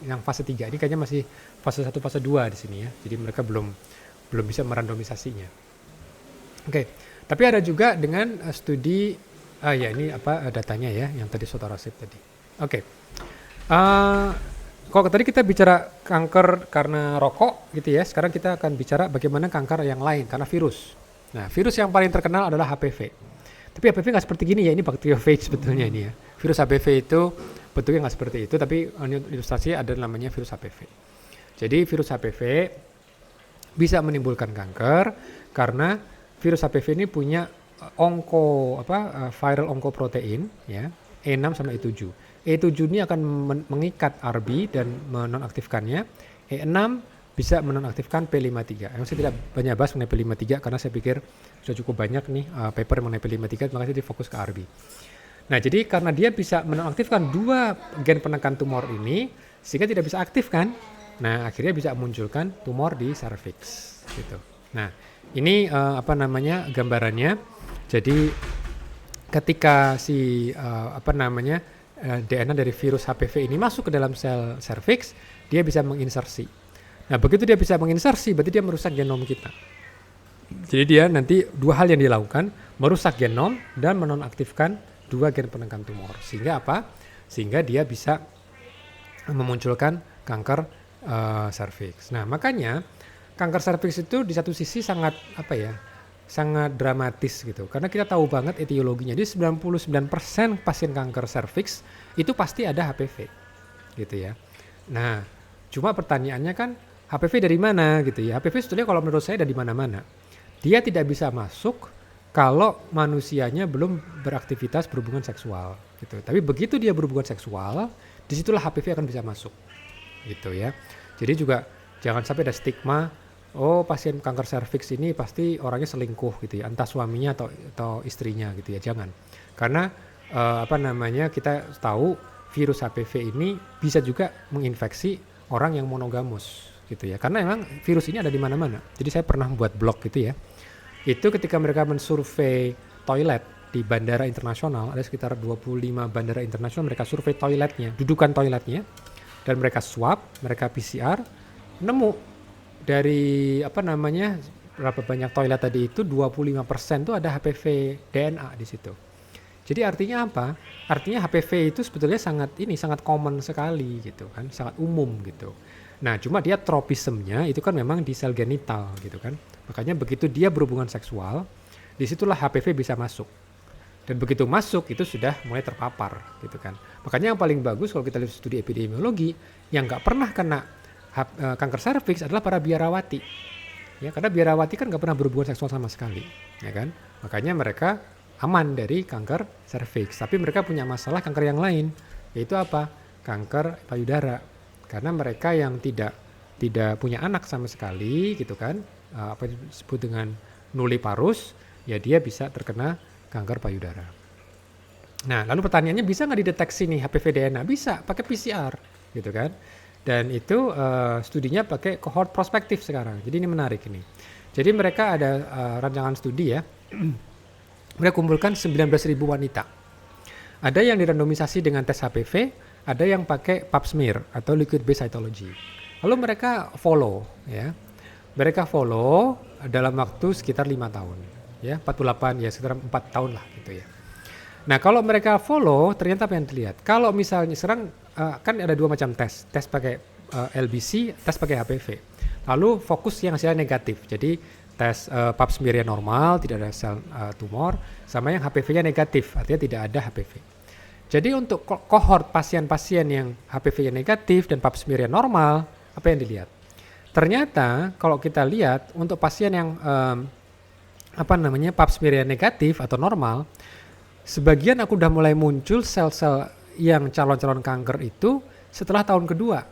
[SPEAKER 1] yang fase 3 ini kayaknya masih fase 1 fase 2 di sini ya. Jadi mereka belum bisa merandomisasinya. Oke. Tapi ada juga dengan studi ini datanya ya yang tadi sotorasib tadi. Oke. Kalau tadi kita bicara kanker karena rokok gitu ya, sekarang kita akan bicara bagaimana kanker yang lain karena virus. Nah, virus yang paling terkenal adalah HPV. Tapi HPV nggak seperti gini ya, ini bacteriophage sebetulnya ini ya. Virus HPV itu bentuknya nggak seperti itu, tapi ilustrasi ada namanya virus HPV. Jadi virus HPV bisa menimbulkan kanker karena virus HPV ini punya viral onkoprotein ya, E6 sama E7. E7 ini akan mengikat RB dan menonaktifkannya. E6 bisa menonaktifkan P53. Saya tidak banyak bahas mengenai P53 karena saya pikir sudah cukup banyak nih paper mengenai P53, makanya saya fokus ke RB. Nah, jadi karena dia bisa menonaktifkan dua gen penekan tumor ini, sehingga tidak bisa aktif kan. Nah, akhirnya bisa munculkan tumor di serviks gitu. Nah, ini gambarannya. Jadi ketika si DNA dari virus HPV ini masuk ke dalam sel serviks, dia bisa menginsersi. Nah, begitu dia bisa menginsersi, berarti dia merusak genom kita. Jadi dia nanti dua hal yang dilakukan, merusak genom dan menonaktifkan dua gen penekan tumor. Sehingga apa? Sehingga dia bisa memunculkan kanker serviks. Nah, makanya kanker serviks itu di satu sisi sangat sangat dramatis gitu. Karena kita tahu banget etiologinya. Jadi 99% pasien kanker serviks itu pasti ada HPV gitu ya. Nah, cuma pertanyaannya kan HPV dari mana gitu ya. HPV sebetulnya kalau menurut saya dari mana-mana. Dia tidak bisa masuk kalau manusianya belum beraktivitas berhubungan seksual gitu. Tapi begitu dia berhubungan seksual, disitulah HPV akan bisa masuk gitu ya. Jadi juga jangan sampai ada stigma, oh pasien kanker serviks ini pasti orangnya selingkuh gitu ya, entah suaminya atau istrinya gitu ya, jangan. Karena kita tahu virus HPV ini bisa juga menginfeksi orang yang monogamus gitu ya. Karena memang virus ini ada di mana-mana. Jadi saya pernah buat blog gitu ya. Itu ketika mereka mensurvei toilet di bandara internasional, ada sekitar 25 bandara internasional, mereka survei toiletnya, dudukan toiletnya, dan mereka swab, mereka PCR, nemu dari berapa banyak toilet tadi itu 25% itu ada HPV DNA di situ. Jadi artinya apa? Artinya HPV itu sebetulnya sangat common sekali gitu kan, sangat umum gitu. Nah, cuma dia tropismnya itu kan memang di sel genital gitu kan. Makanya begitu dia berhubungan seksual, disitulah HPV bisa masuk. Dan begitu masuk itu sudah mulai terpapar gitu kan. Makanya yang paling bagus kalau kita lihat studi epidemiologi, yang nggak pernah kena kanker serviks adalah para biarawati. Ya, karena biarawati kan nggak pernah berhubungan seksual sama sekali, ya kan? Makanya mereka aman dari kanker serviks. Tapi mereka punya masalah kanker yang lain, yaitu apa? Kanker payudara. Karena mereka yang tidak punya anak sama sekali gitu kan, apa disebut dengan nulliparous, ya dia bisa terkena kanker payudara. Nah, lalu pertanyaannya bisa nggak dideteksi nih HPV DNA? Bisa, pakai PCR gitu kan. Dan itu studinya pakai cohort prospektif sekarang. Jadi ini menarik ini. Jadi mereka ada rancangan studi ya. Mereka kumpulkan 19.000 wanita. Ada yang dirandomisasi dengan tes HPV, ada yang pakai pap smear atau liquid based cytology. Lalu mereka follow ya. Mereka follow dalam waktu sekitar 5 tahun. Ya, 48 ya sekitar 4 tahun lah gitu ya. Nah, kalau mereka follow ternyata apa yang dilihat? Kalau misalnya sekarang kan ada dua macam tes pakai LBC, tes pakai HPV. Lalu fokus yang hasilnya negatif. Jadi tes pap smear-nya normal, tidak ada sel tumor, sama yang HPV-nya negatif, artinya tidak ada HPV. Jadi untuk kohort pasien-pasien yang HPV-nya negatif dan pap smear-nya normal, apa yang dilihat? Ternyata kalau kita lihat untuk pasien yang pap smear-nya negatif atau normal, sebagian aku udah mulai muncul sel-sel yang calon-calon kanker itu setelah tahun kedua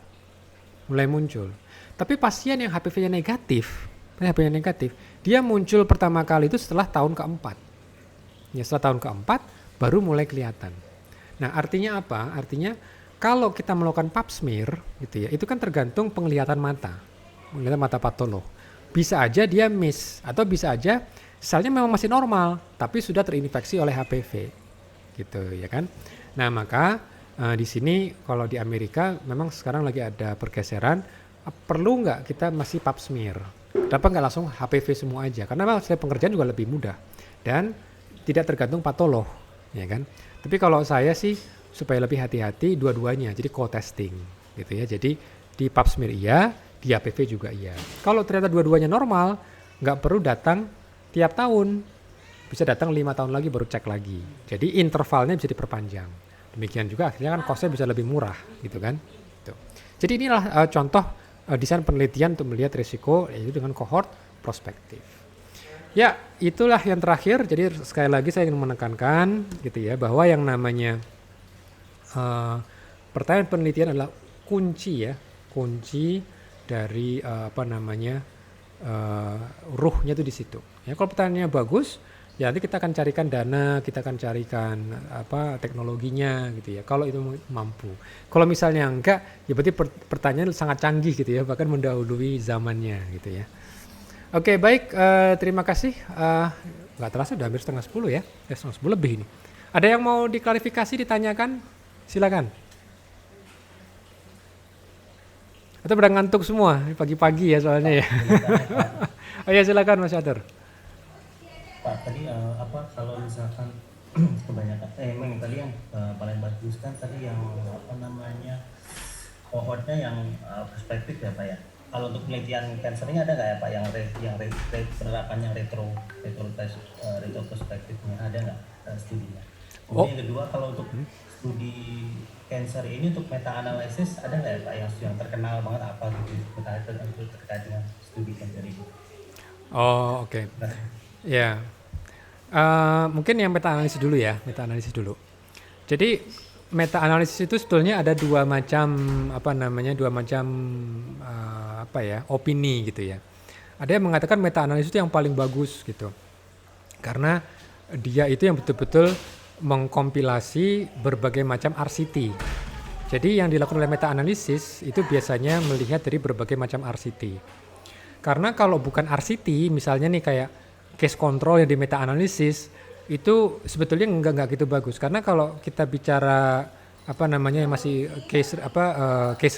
[SPEAKER 1] mulai muncul. Tapi pasien yang HPV-nya negatif, dia muncul pertama kali itu setelah tahun keempat. Ya, setelah tahun keempat baru mulai kelihatan. Nah, artinya apa? Artinya kalau kita melakukan pap smear gitu ya, itu kan tergantung penglihatan mata patolog. Bisa aja dia miss atau bisa aja selnya memang masih normal tapi sudah terinfeksi oleh HPV gitu ya kan. Nah, maka di sini kalau di Amerika memang sekarang lagi ada pergeseran, perlu nggak kita masih pap smear? Kenapa nggak langsung HPV semua aja? Karena memang pengerjaan juga lebih mudah dan tidak tergantung patolog ya kan. Tapi kalau saya sih supaya lebih hati-hati dua-duanya, jadi co-testing gitu ya. Jadi di pap smear iya, di HPV juga iya. Kalau ternyata dua-duanya normal, nggak perlu datang tiap tahun, bisa datang 5 tahun lagi baru cek lagi. Jadi intervalnya bisa diperpanjang. Demikian juga akhirnya kan costnya bisa lebih murah gitu kan. Gitu. Jadi inilah contoh desain penelitian untuk melihat risiko yaitu dengan cohort prospektif. Ya, itulah yang terakhir. Jadi sekali lagi saya ingin menekankan gitu ya bahwa yang namanya eh, pertanyaan penelitian adalah kunci ya, kunci dari apa namanya eh, ruhnya itu di situ. Ya, kalau pertanyaannya bagus, ya nanti kita akan carikan dana, kita akan carikan apa teknologinya gitu ya. Kalau itu mampu. Kalau misalnya enggak, ya berarti pertanyaan sangat canggih gitu ya, bahkan mendahului zamannya gitu ya. Oke, baik. Terima kasih. Nggak terasa udah hampir setengah 10 ya. Setengah 10 lebih ini. Ada yang mau diklarifikasi, ditanyakan? Silakan. Atau pada ngantuk semua? Pagi-pagi ya soalnya ya.
[SPEAKER 2] Pak,
[SPEAKER 1] Oh ya, silakan Mas Yatur.
[SPEAKER 2] Pak, tadi apa kalau misalkan kebanyakan emang tadi yang paling bagus kan tadi yang apa namanya cohortnya yang perspektif ya Pak ya. Kalau untuk penelitian cancer ini ada nggak ya Pak yang penerapan yang retro perspektifnya ada nggak studinya?
[SPEAKER 1] Oh,
[SPEAKER 2] Kemudian yang kedua kalau untuk studi cancer ini untuk meta analisis ada nggak ya Pak yang terkenal banget apa gitu terkait dengan studi cancer ini?
[SPEAKER 1] oh oke.
[SPEAKER 2] Nah,
[SPEAKER 1] Ya, mungkin yang meta analisis dulu ya, meta analisis dulu. Jadi meta analisis itu sebetulnya ada dua macam apa namanya, dua macam apa ya, opini gitu ya. Ada yang mengatakan meta analisis itu yang paling bagus gitu. Karena dia itu yang betul-betul mengkompilasi berbagai macam RCT. Jadi yang dilakukan oleh meta analisis itu biasanya melihat dari berbagai macam RCT. Karena kalau bukan RCT, misalnya nih kayak case control yang di meta analisis itu sebetulnya nggak gitu bagus. Karena kalau kita bicara apa namanya yang masih case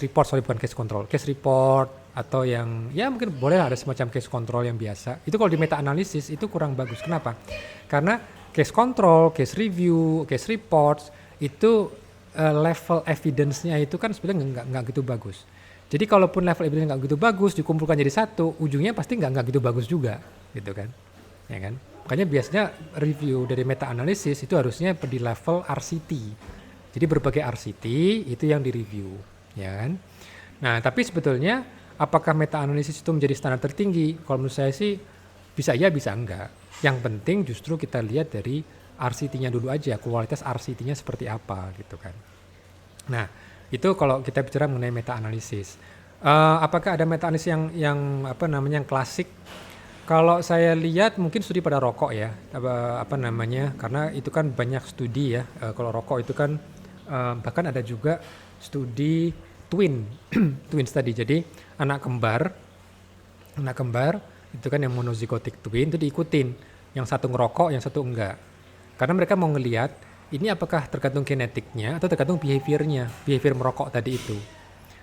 [SPEAKER 1] report, sorry bukan case control, case report atau yang ya mungkin boleh ada semacam case control yang biasa. Itu kalau di meta analisis itu kurang bagus. Kenapa? Karena case control, case review, case reports itu level evidence-nya itu kan sebenarnya nggak gitu bagus. Jadi kalaupun level evidence nggak gitu bagus dikumpulkan jadi satu, ujungnya pasti nggak gitu bagus juga, gitu kan? Ya kan? Makanya biasanya review dari meta analisis itu harusnya di level RCT. Jadi berbagai RCT itu yang direview, ya kan? Nah, tapi sebetulnya apakah meta analisis itu menjadi standar tertinggi? Kalau menurut saya sih bisa iya bisa enggak. Yang penting justru kita lihat dari RCT-nya dulu aja, kualitas RCT-nya seperti apa gitu kan. Nah, itu kalau kita bicara mengenai meta analisis. Apakah ada meta analisis yang apa namanya yang klasik? Kalau saya lihat mungkin studi pada rokok ya, apa namanya? Karena itu kan banyak studi ya. Kalau rokok itu kan bahkan ada juga studi twin, twin study. Jadi anak kembar itu kan yang monozigotic twin itu diikutin. Yang satu ngerokok, yang satu enggak. Karena mereka mau ngelihat ini apakah tergantung genetiknya atau tergantung behaviornya, behavior merokok tadi itu.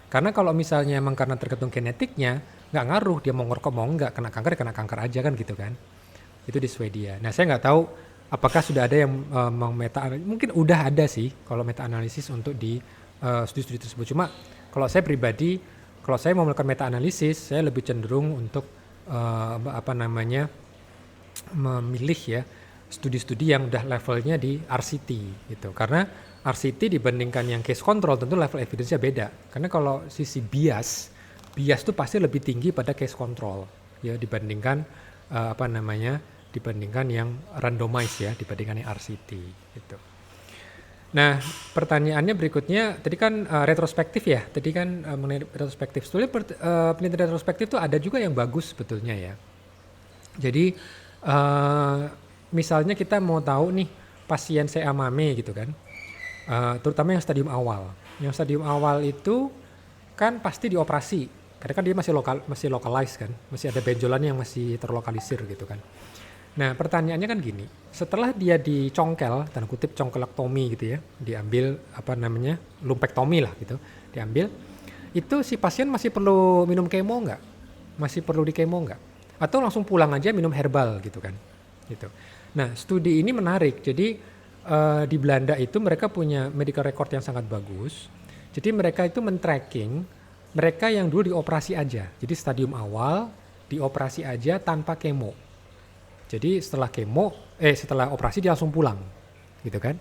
[SPEAKER 1] Karena kalau misalnya emang karena tergantung genetiknya, nggak ngaruh dia mau ngerokok mau nggak, kena kanker aja kan gitu kan. Itu di Swedia. Nah saya nggak tahu apakah sudah ada yang meta mungkin udah ada sih kalau meta analisis untuk di studi-studi tersebut. Cuma kalau saya pribadi, kalau saya mau melakukan meta analisis, saya lebih cenderung untuk apa namanya memilih ya studi-studi yang udah levelnya di RCT gitu. Karena RCT dibandingkan yang case control tentu level evidence-nya beda. Karena kalau sisi bias itu pasti lebih tinggi pada case control ya dibandingkan apa namanya dibandingkan yang randomize ya dibandingkan yang RCT gitu. Nah, pertanyaannya berikutnya tadi kan retrospektif ya. Tadi kan mengenai retrospektif. Sebetulnya penelitian retrospektif itu ada juga yang bagus sebetulnya ya. Jadi misalnya kita mau tahu nih pasien CA-MAME gitu kan, terutama yang stadium awal. Yang stadium awal itu kan pasti dioperasi, karena kan dia masih localized kan, masih ada benjolan yang masih terlokalisir gitu kan. Nah pertanyaannya kan gini, setelah dia dicongkel, tanda kutip congkelektomi gitu ya, diambil apa namanya lumpektomi lah gitu, diambil, itu si pasien masih perlu minum kemo nggak? Masih perlu di kemo nggak? Atau langsung pulang aja minum herbal gitu kan? Gitu. Nah studi ini menarik, jadi di Belanda itu mereka punya medical record yang sangat bagus. Jadi mereka itu men-tracking mereka yang dulu dioperasi aja. Jadi stadium awal dioperasi aja tanpa kemo. Jadi setelah operasi dia langsung pulang, gitu kan?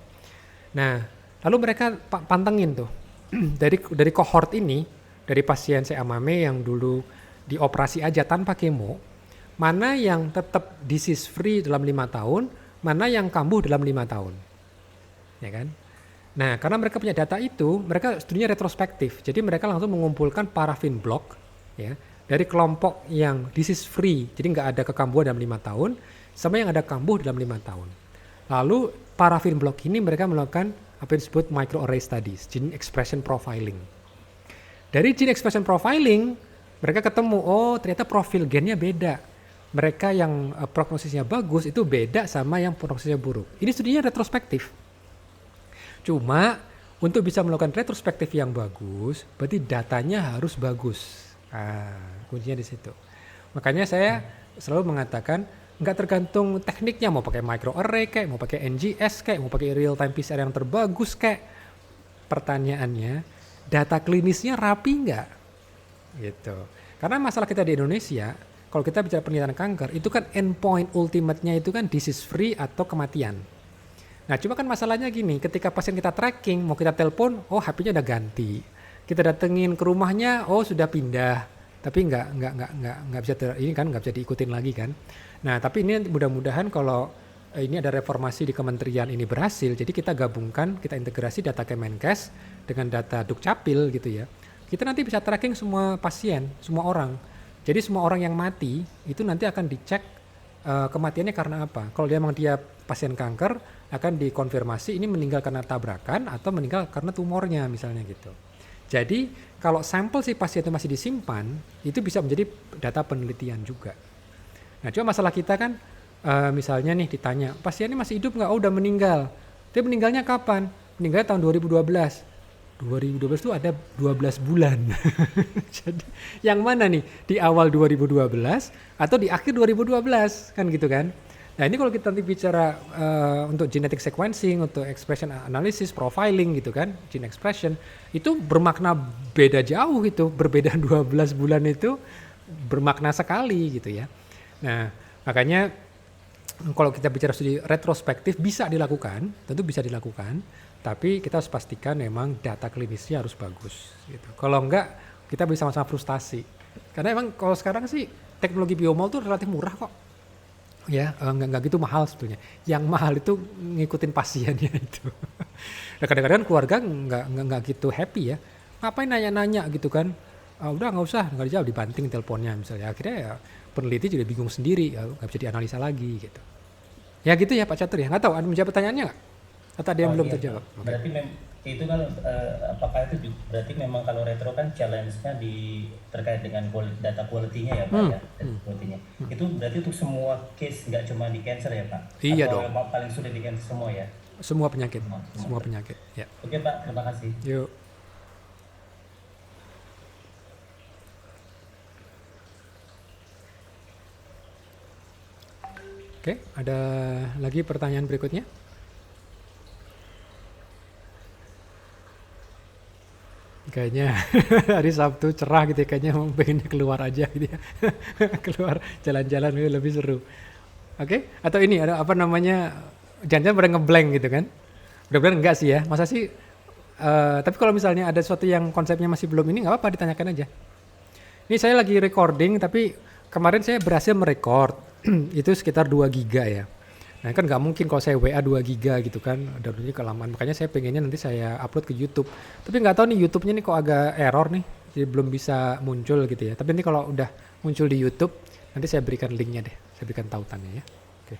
[SPEAKER 1] Nah, lalu mereka pantengin tuh dari kohort ini, dari pasien CA-MAME yang dulu dioperasi aja tanpa kemo, mana yang tetap disease free dalam 5 tahun, mana yang kambuh dalam 5 tahun. Ya kan? Nah, karena mereka punya data itu, mereka studinya retrospektif. Jadi mereka langsung mengumpulkan paraffin block ya, dari kelompok yang disease free, jadi nggak ada kekambuhan dalam 5 tahun, sama yang ada kambuh dalam 5 tahun. Lalu paraffin block ini mereka melakukan apa yang disebut microarray studies, gene expression profiling. Dari gene expression profiling, mereka ketemu, oh ternyata profil gennya beda. Mereka yang prognosisnya bagus itu beda sama yang prognosisnya buruk. Ini studinya retrospektif. Cuma untuk bisa melakukan retrospektif yang bagus, berarti datanya harus bagus. Kuncinya di situ. Makanya saya selalu mengatakan nggak tergantung tekniknya, mau pakai microarray kayak, mau pakai NGS kayak, mau pakai real time PCR yang terbagus kayak. Pertanyaannya, data klinisnya rapi nggak? Gitu. Karena masalah kita di Indonesia, kalau kita bicara penelitian kanker, itu kan endpoint ultimate-nya itu kan disease free atau kematian. Nah, cuma kan masalahnya gini, ketika pasien kita tracking, mau kita telepon, oh HP-nya udah ganti. Kita datengin ke rumahnya, oh sudah pindah. Tapi nggak bisa nggak bisa diikutin lagi kan. Nah, tapi ini mudah-mudahan kalau ini ada reformasi di kementerian ini berhasil, jadi kita gabungkan, kita integrasi data Kemenkes dengan data Dukcapil gitu ya. Kita nanti bisa tracking semua pasien, semua orang. Jadi semua orang yang mati itu nanti akan dicek kematiannya karena apa. Kalau dia memang dia pasien kanker, akan dikonfirmasi ini meninggal karena tabrakan atau meninggal karena tumornya misalnya gitu. Jadi kalau sampel si pasien itu masih disimpan, itu bisa menjadi data penelitian juga. Nah, cuma masalah kita kan misalnya nih ditanya, pasiennya masih hidup nggak? Oh udah meninggal. Dia meninggalnya kapan? Meninggalnya tahun 2012. 2012 itu ada 12 bulan. Jadi yang mana nih? Di awal 2012 atau di akhir 2012 kan gitu kan? Nah ini kalau kita nanti bicara untuk genetic sequencing, untuk expression analysis, profiling gitu kan, gene expression, itu bermakna beda jauh gitu, berbeda 12 bulan itu bermakna sekali gitu ya. Nah makanya kalau kita bicara studi retrospektif bisa dilakukan, tentu bisa dilakukan, tapi kita harus pastikan memang data klinisnya harus bagus gitu. Kalau enggak kita bisa sama-sama frustasi, karena emang kalau sekarang sih teknologi biomol tuh relatif murah kok. Ya nggak gitu mahal sebetulnya. Yang mahal itu ngikutin pasiennya itu. Nah kadang-kadang keluarga nggak gitu happy ya. Ngapain nanya-nanya gitu kan? Udah nggak usah, nggak dijawab, dibanting teleponnya misalnya. Akhirnya ya peneliti juga bingung sendiri, nggak bisa dianalisa lagi gitu. Ya gitu ya Pak Catur ya. Nggak tahu ada menjawab pertanyaannya nggak? Atau ada yang belum
[SPEAKER 2] iya,
[SPEAKER 1] terjawab? Okay.
[SPEAKER 2] berarti itu kan apakah itu berarti memang kalau retro kan challenge-nya terkait dengan data quality-nya ya Pak ya, data quality-nya. Itu berarti untuk semua case, nggak cuma di cancer ya Pak?
[SPEAKER 1] Iya
[SPEAKER 2] Atau
[SPEAKER 1] dong.
[SPEAKER 2] memang paling sulit di cancer semua ya?
[SPEAKER 1] Semua penyakit,
[SPEAKER 2] Semua.
[SPEAKER 1] semua penyakit. Ya.
[SPEAKER 2] Oke Pak, terima kasih.
[SPEAKER 1] Yuk. Oke, ada lagi pertanyaan berikutnya? Kayaknya hari Sabtu cerah gitu ya, kayaknya mau pengennya keluar aja gitu ya. Keluar jalan-jalan lebih seru. Oke, atau ini ada apa namanya, jangan-jangan pada ngeblank gitu kan. Mudah-mudahan enggak sih ya, masa sih tapi kalau misalnya ada sesuatu yang konsepnya masih belum ini, nggak apa-apa ditanyakan aja. Ini saya lagi recording, tapi kemarin saya berhasil merekord itu sekitar 2 giga ya. Nah kan nggak mungkin kalau saya WA 2 giga gitu kan, downloadnya kelamaan. Makanya saya pengennya nanti saya upload ke YouTube. Tapi nggak tahu nih YouTube-nya nih kok agak error nih, jadi belum bisa muncul gitu ya. Tapi nanti kalau udah muncul di YouTube, nanti saya berikan linknya deh, saya berikan tautannya ya. Oke.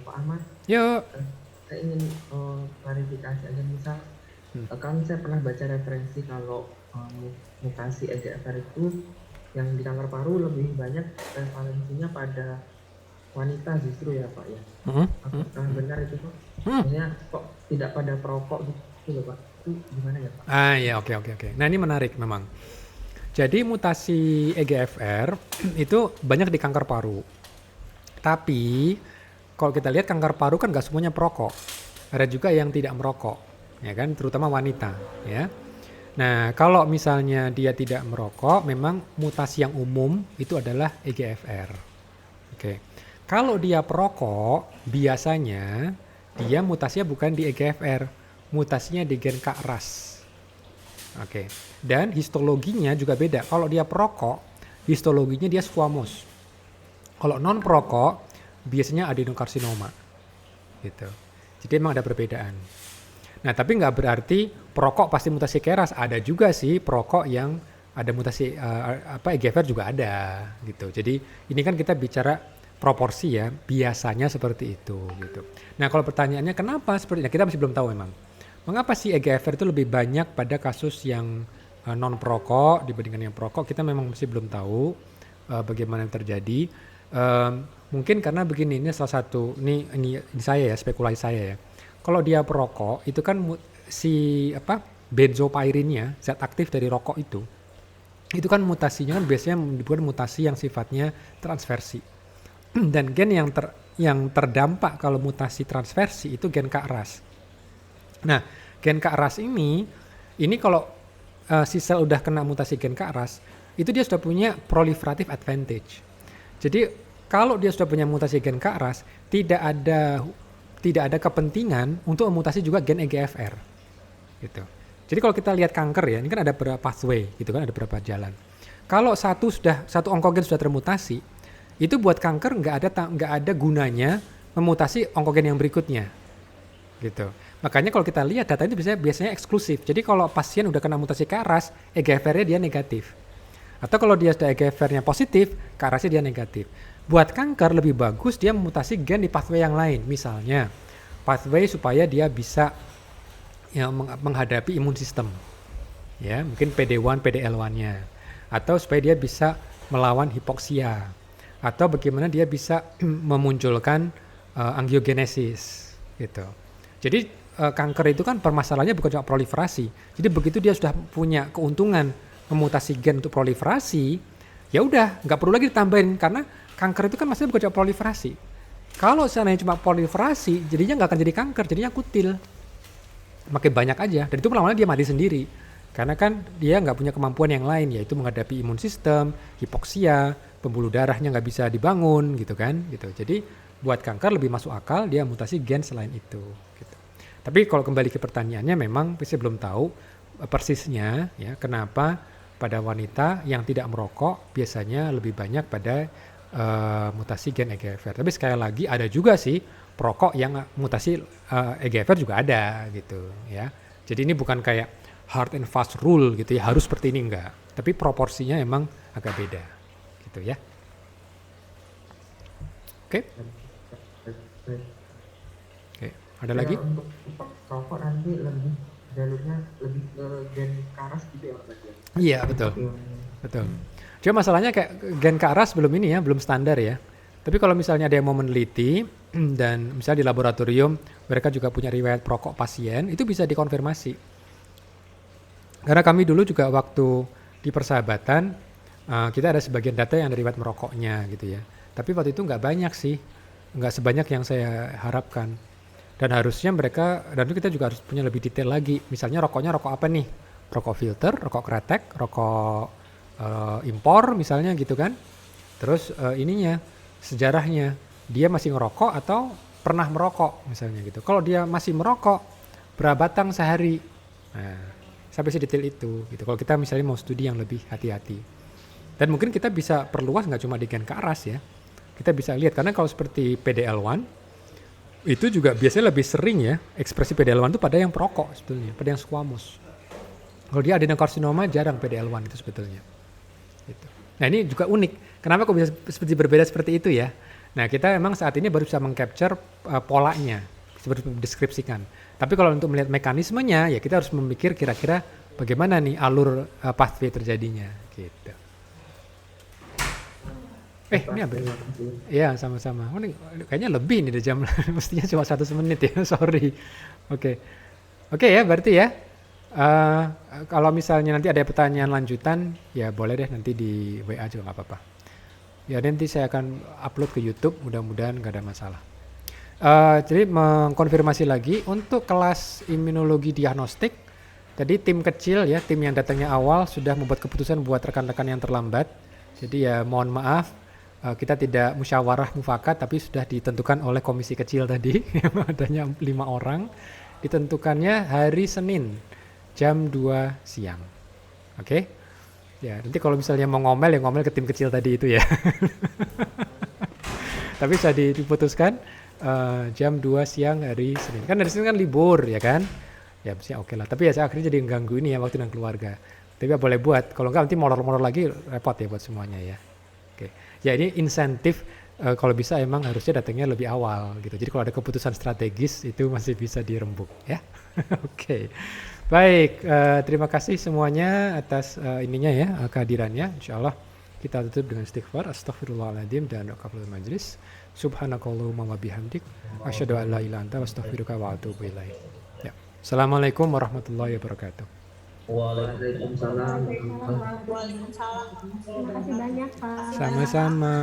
[SPEAKER 3] Pak Ahmad,
[SPEAKER 1] Yuk.
[SPEAKER 3] saya ingin klarifikasi aja, misal kan saya pernah baca referensi kalau mutasi EGFR itu yang di kanker paru lebih banyak prevalensinya pada wanita justru ya Pak ya. Apakah benar itu Pak? Maksudnya kok tidak pada perokok gitu loh Pak? Itu gimana ya Pak?
[SPEAKER 1] Ya oke. Nah ini menarik memang. Jadi mutasi EGFR itu banyak di kanker paru. Tapi kalau kita lihat kanker paru kan nggak semuanya perokok. Ada juga yang tidak merokok, ya kan, terutama wanita, ya. Nah kalau misalnya dia tidak merokok, memang mutasi yang umum itu adalah EGFR. Oke. Kalau dia perokok, biasanya dia mutasinya bukan di EGFR, mutasinya di gen KRAS. Oke. Dan histologinya juga beda. Kalau dia perokok, histologinya dia squamous. Kalau non perokok biasanya adenokarsinoma gitu. Jadi emang ada perbedaan. Nah, tapi nggak berarti perokok pasti mutasi KRAS. Ada juga sih perokok yang ada mutasi EGFR juga ada gitu. Jadi ini kan kita bicara proporsi ya, biasanya seperti itu gitu. Nah, kalau pertanyaannya kenapa seperti kita masih belum tahu memang. Mengapa sih EGFR itu lebih banyak pada kasus yang non perokok dibandingkan yang perokok? Kita memang masih belum tahu bagaimana yang terjadi. Mungkin karena begini, ini salah satu ini saya ya, spekulasi saya ya. Kalau dia perokok itu kan benzopyrinnya, zat aktif dari rokok itu kan mutasinya kan biasanya dibuat mutasi yang sifatnya transversi. Dan gen yang terdampak kalau mutasi transversi itu gen KRAS. Nah, gen KRAS ini kalau si sel udah kena mutasi gen KRAS, itu dia sudah punya proliferative advantage. Jadi kalau dia sudah punya mutasi gen KRAS, tidak ada kepentingan untuk memutasi juga gen EGFR gitu. Jadi kalau kita lihat kanker ya, ini kan ada beberapa pathway gitu kan, ada beberapa jalan. Kalau satu onkogen sudah termutasi, itu buat kanker nggak ada gunanya memutasi onkogen yang berikutnya gitu. Makanya kalau kita lihat data itu biasanya eksklusif. Jadi kalau pasien udah kena mutasi KRAS, EGFR-nya dia negatif. Atau kalau dia sudah EGFR-nya positif, KRAS-nya dia negatif. Buat kanker lebih bagus dia memutasi gen di pathway yang lain. Misalnya pathway supaya dia bisa menghadapi imun sistem. Ya, mungkin PD-1, PD-L1-nya. Atau supaya dia bisa melawan hipoksia. Atau bagaimana dia bisa memunculkan angiogenesis gitu. Jadi kanker itu kan permasalahannya bukan cuma proliferasi. Jadi begitu dia sudah punya keuntungan memutasi gen untuk proliferasi, ya udah nggak perlu lagi ditambahin karena kanker itu kan maksudnya bukan cuma proliferasi. Kalau seandainya cuma proliferasi, jadinya nggak akan jadi kanker, jadinya kutil. Makin banyak aja, dan itu lama-lama dia mati sendiri. Karena kan dia nggak punya kemampuan yang lain, yaitu menghadapi imun sistem, hipoksia, pembuluh darahnya nggak bisa dibangun, gitu kan. Gitu. Jadi buat kanker lebih masuk akal dia mutasi gen selain itu. Gitu. Tapi kalau kembali ke pertanyaannya, memang saya belum tahu persisnya, ya kenapa pada wanita yang tidak merokok biasanya lebih banyak pada mutasi gen EGFR. Tapi sekali lagi ada juga sih perokok yang mutasi EGFR juga ada gitu ya. Jadi ini bukan kayak hard and fast rule gitu ya, harus seperti ini enggak. Tapi proporsinya emang agak beda gitu ya. Oke. Oke, ada lagi?
[SPEAKER 3] Untuk rokok nanti jalurnya lebih ke gen KRAS gitu ya Pak?
[SPEAKER 1] Iya, betul. Cuma masalahnya kayak gen KRAS belum standar ya. Tapi kalau misalnya ada yang mau meneliti dan misalnya di laboratorium mereka juga punya riwayat perokok pasien, itu bisa dikonfirmasi. Karena kami dulu juga waktu di persahabatan kita ada sebagian data yang ada riwayat merokoknya gitu ya. Tapi waktu itu nggak banyak sih, nggak sebanyak yang saya harapkan. Dan harusnya dan itu kita juga harus punya lebih detail lagi. Misalnya rokoknya rokok apa nih? Rokok filter, rokok kretek, rokok impor misalnya gitu kan. Terus sejarahnya dia masih ngerokok atau pernah merokok misalnya gitu. Kalau dia masih merokok, berapa batang sehari? Nah, sampai sedetail itu gitu. Kalau kita misalnya mau studi yang lebih hati-hati. Dan mungkin kita bisa perluas nggak cuma di gen KRAS ya. Kita bisa lihat karena kalau seperti PD-L1 itu juga biasanya lebih sering ya ekspresi PD-L1 itu pada yang perokok sebetulnya, pada yang squamous. Kalau dia adenokarsinoma jarang PD-L1 itu sebetulnya. Gitu. Nah ini juga unik. Kenapa kok bisa seperti berbeda seperti itu ya? Nah kita memang saat ini baru bisa mengcapture polanya, seperti mendeskripsikan. Tapi kalau untuk melihat mekanismenya ya kita harus memikir kira-kira bagaimana nih alur pathway terjadinya. Gitu. Ini apa? Ya sama-sama. Oh, ini kayaknya lebih nih dari jam. Mestinya cuma 1 menit ya. Sorry. Oke ya berarti ya. Kalau misalnya nanti ada pertanyaan lanjutan, ya boleh deh nanti di WA juga nggak apa-apa. Ya nanti saya akan upload ke YouTube. Mudah-mudahan nggak ada masalah. Jadi mengkonfirmasi lagi untuk kelas imunologi diagnostik. Tadi tim kecil ya, tim yang datangnya awal sudah membuat keputusan buat rekan-rekan yang terlambat. Jadi ya mohon maaf. Kita tidak musyawarah mufakat tapi sudah ditentukan oleh komisi kecil tadi yang adanya 5 orang, ditentukannya hari Senin jam 2 siang. Oke? Ya, nanti kalau misalnya mau ngomel ya ngomel ke tim kecil tadi itu ya. Tapi bisa diputuskan jam 2 siang hari Senin. Kan hari Senin kan libur ya kan? Ya mesti oke lah. Tapi ya saya akhirnya jadi ganggu ini ya waktu dengan keluarga. Tapi ya boleh buat. Kalau enggak nanti molor-molor lagi repot ya buat semuanya ya. Oke. Ya ini insentif kalau bisa emang harusnya datangnya lebih awal gitu. Jadi kalau ada keputusan strategis itu masih bisa dirembuk ya. Oke. Baik, terima kasih semuanya atas ininya ya, kehadirannya. Insyaallah kita tutup dengan istighfar, astaghfirullahaladzim dan kafaratul majlis. Subhanakallahumma wa bihamdik, asyhadu an la ilaha illa anta wa astaghfiruka wa atubu ilaik. Ya. Assalamualaikum warahmatullahi wabarakatuh.
[SPEAKER 3] Waalaikumsalam.
[SPEAKER 4] Waalaikumsalam. Terima kasih banyak, Pak.
[SPEAKER 1] Sama-sama.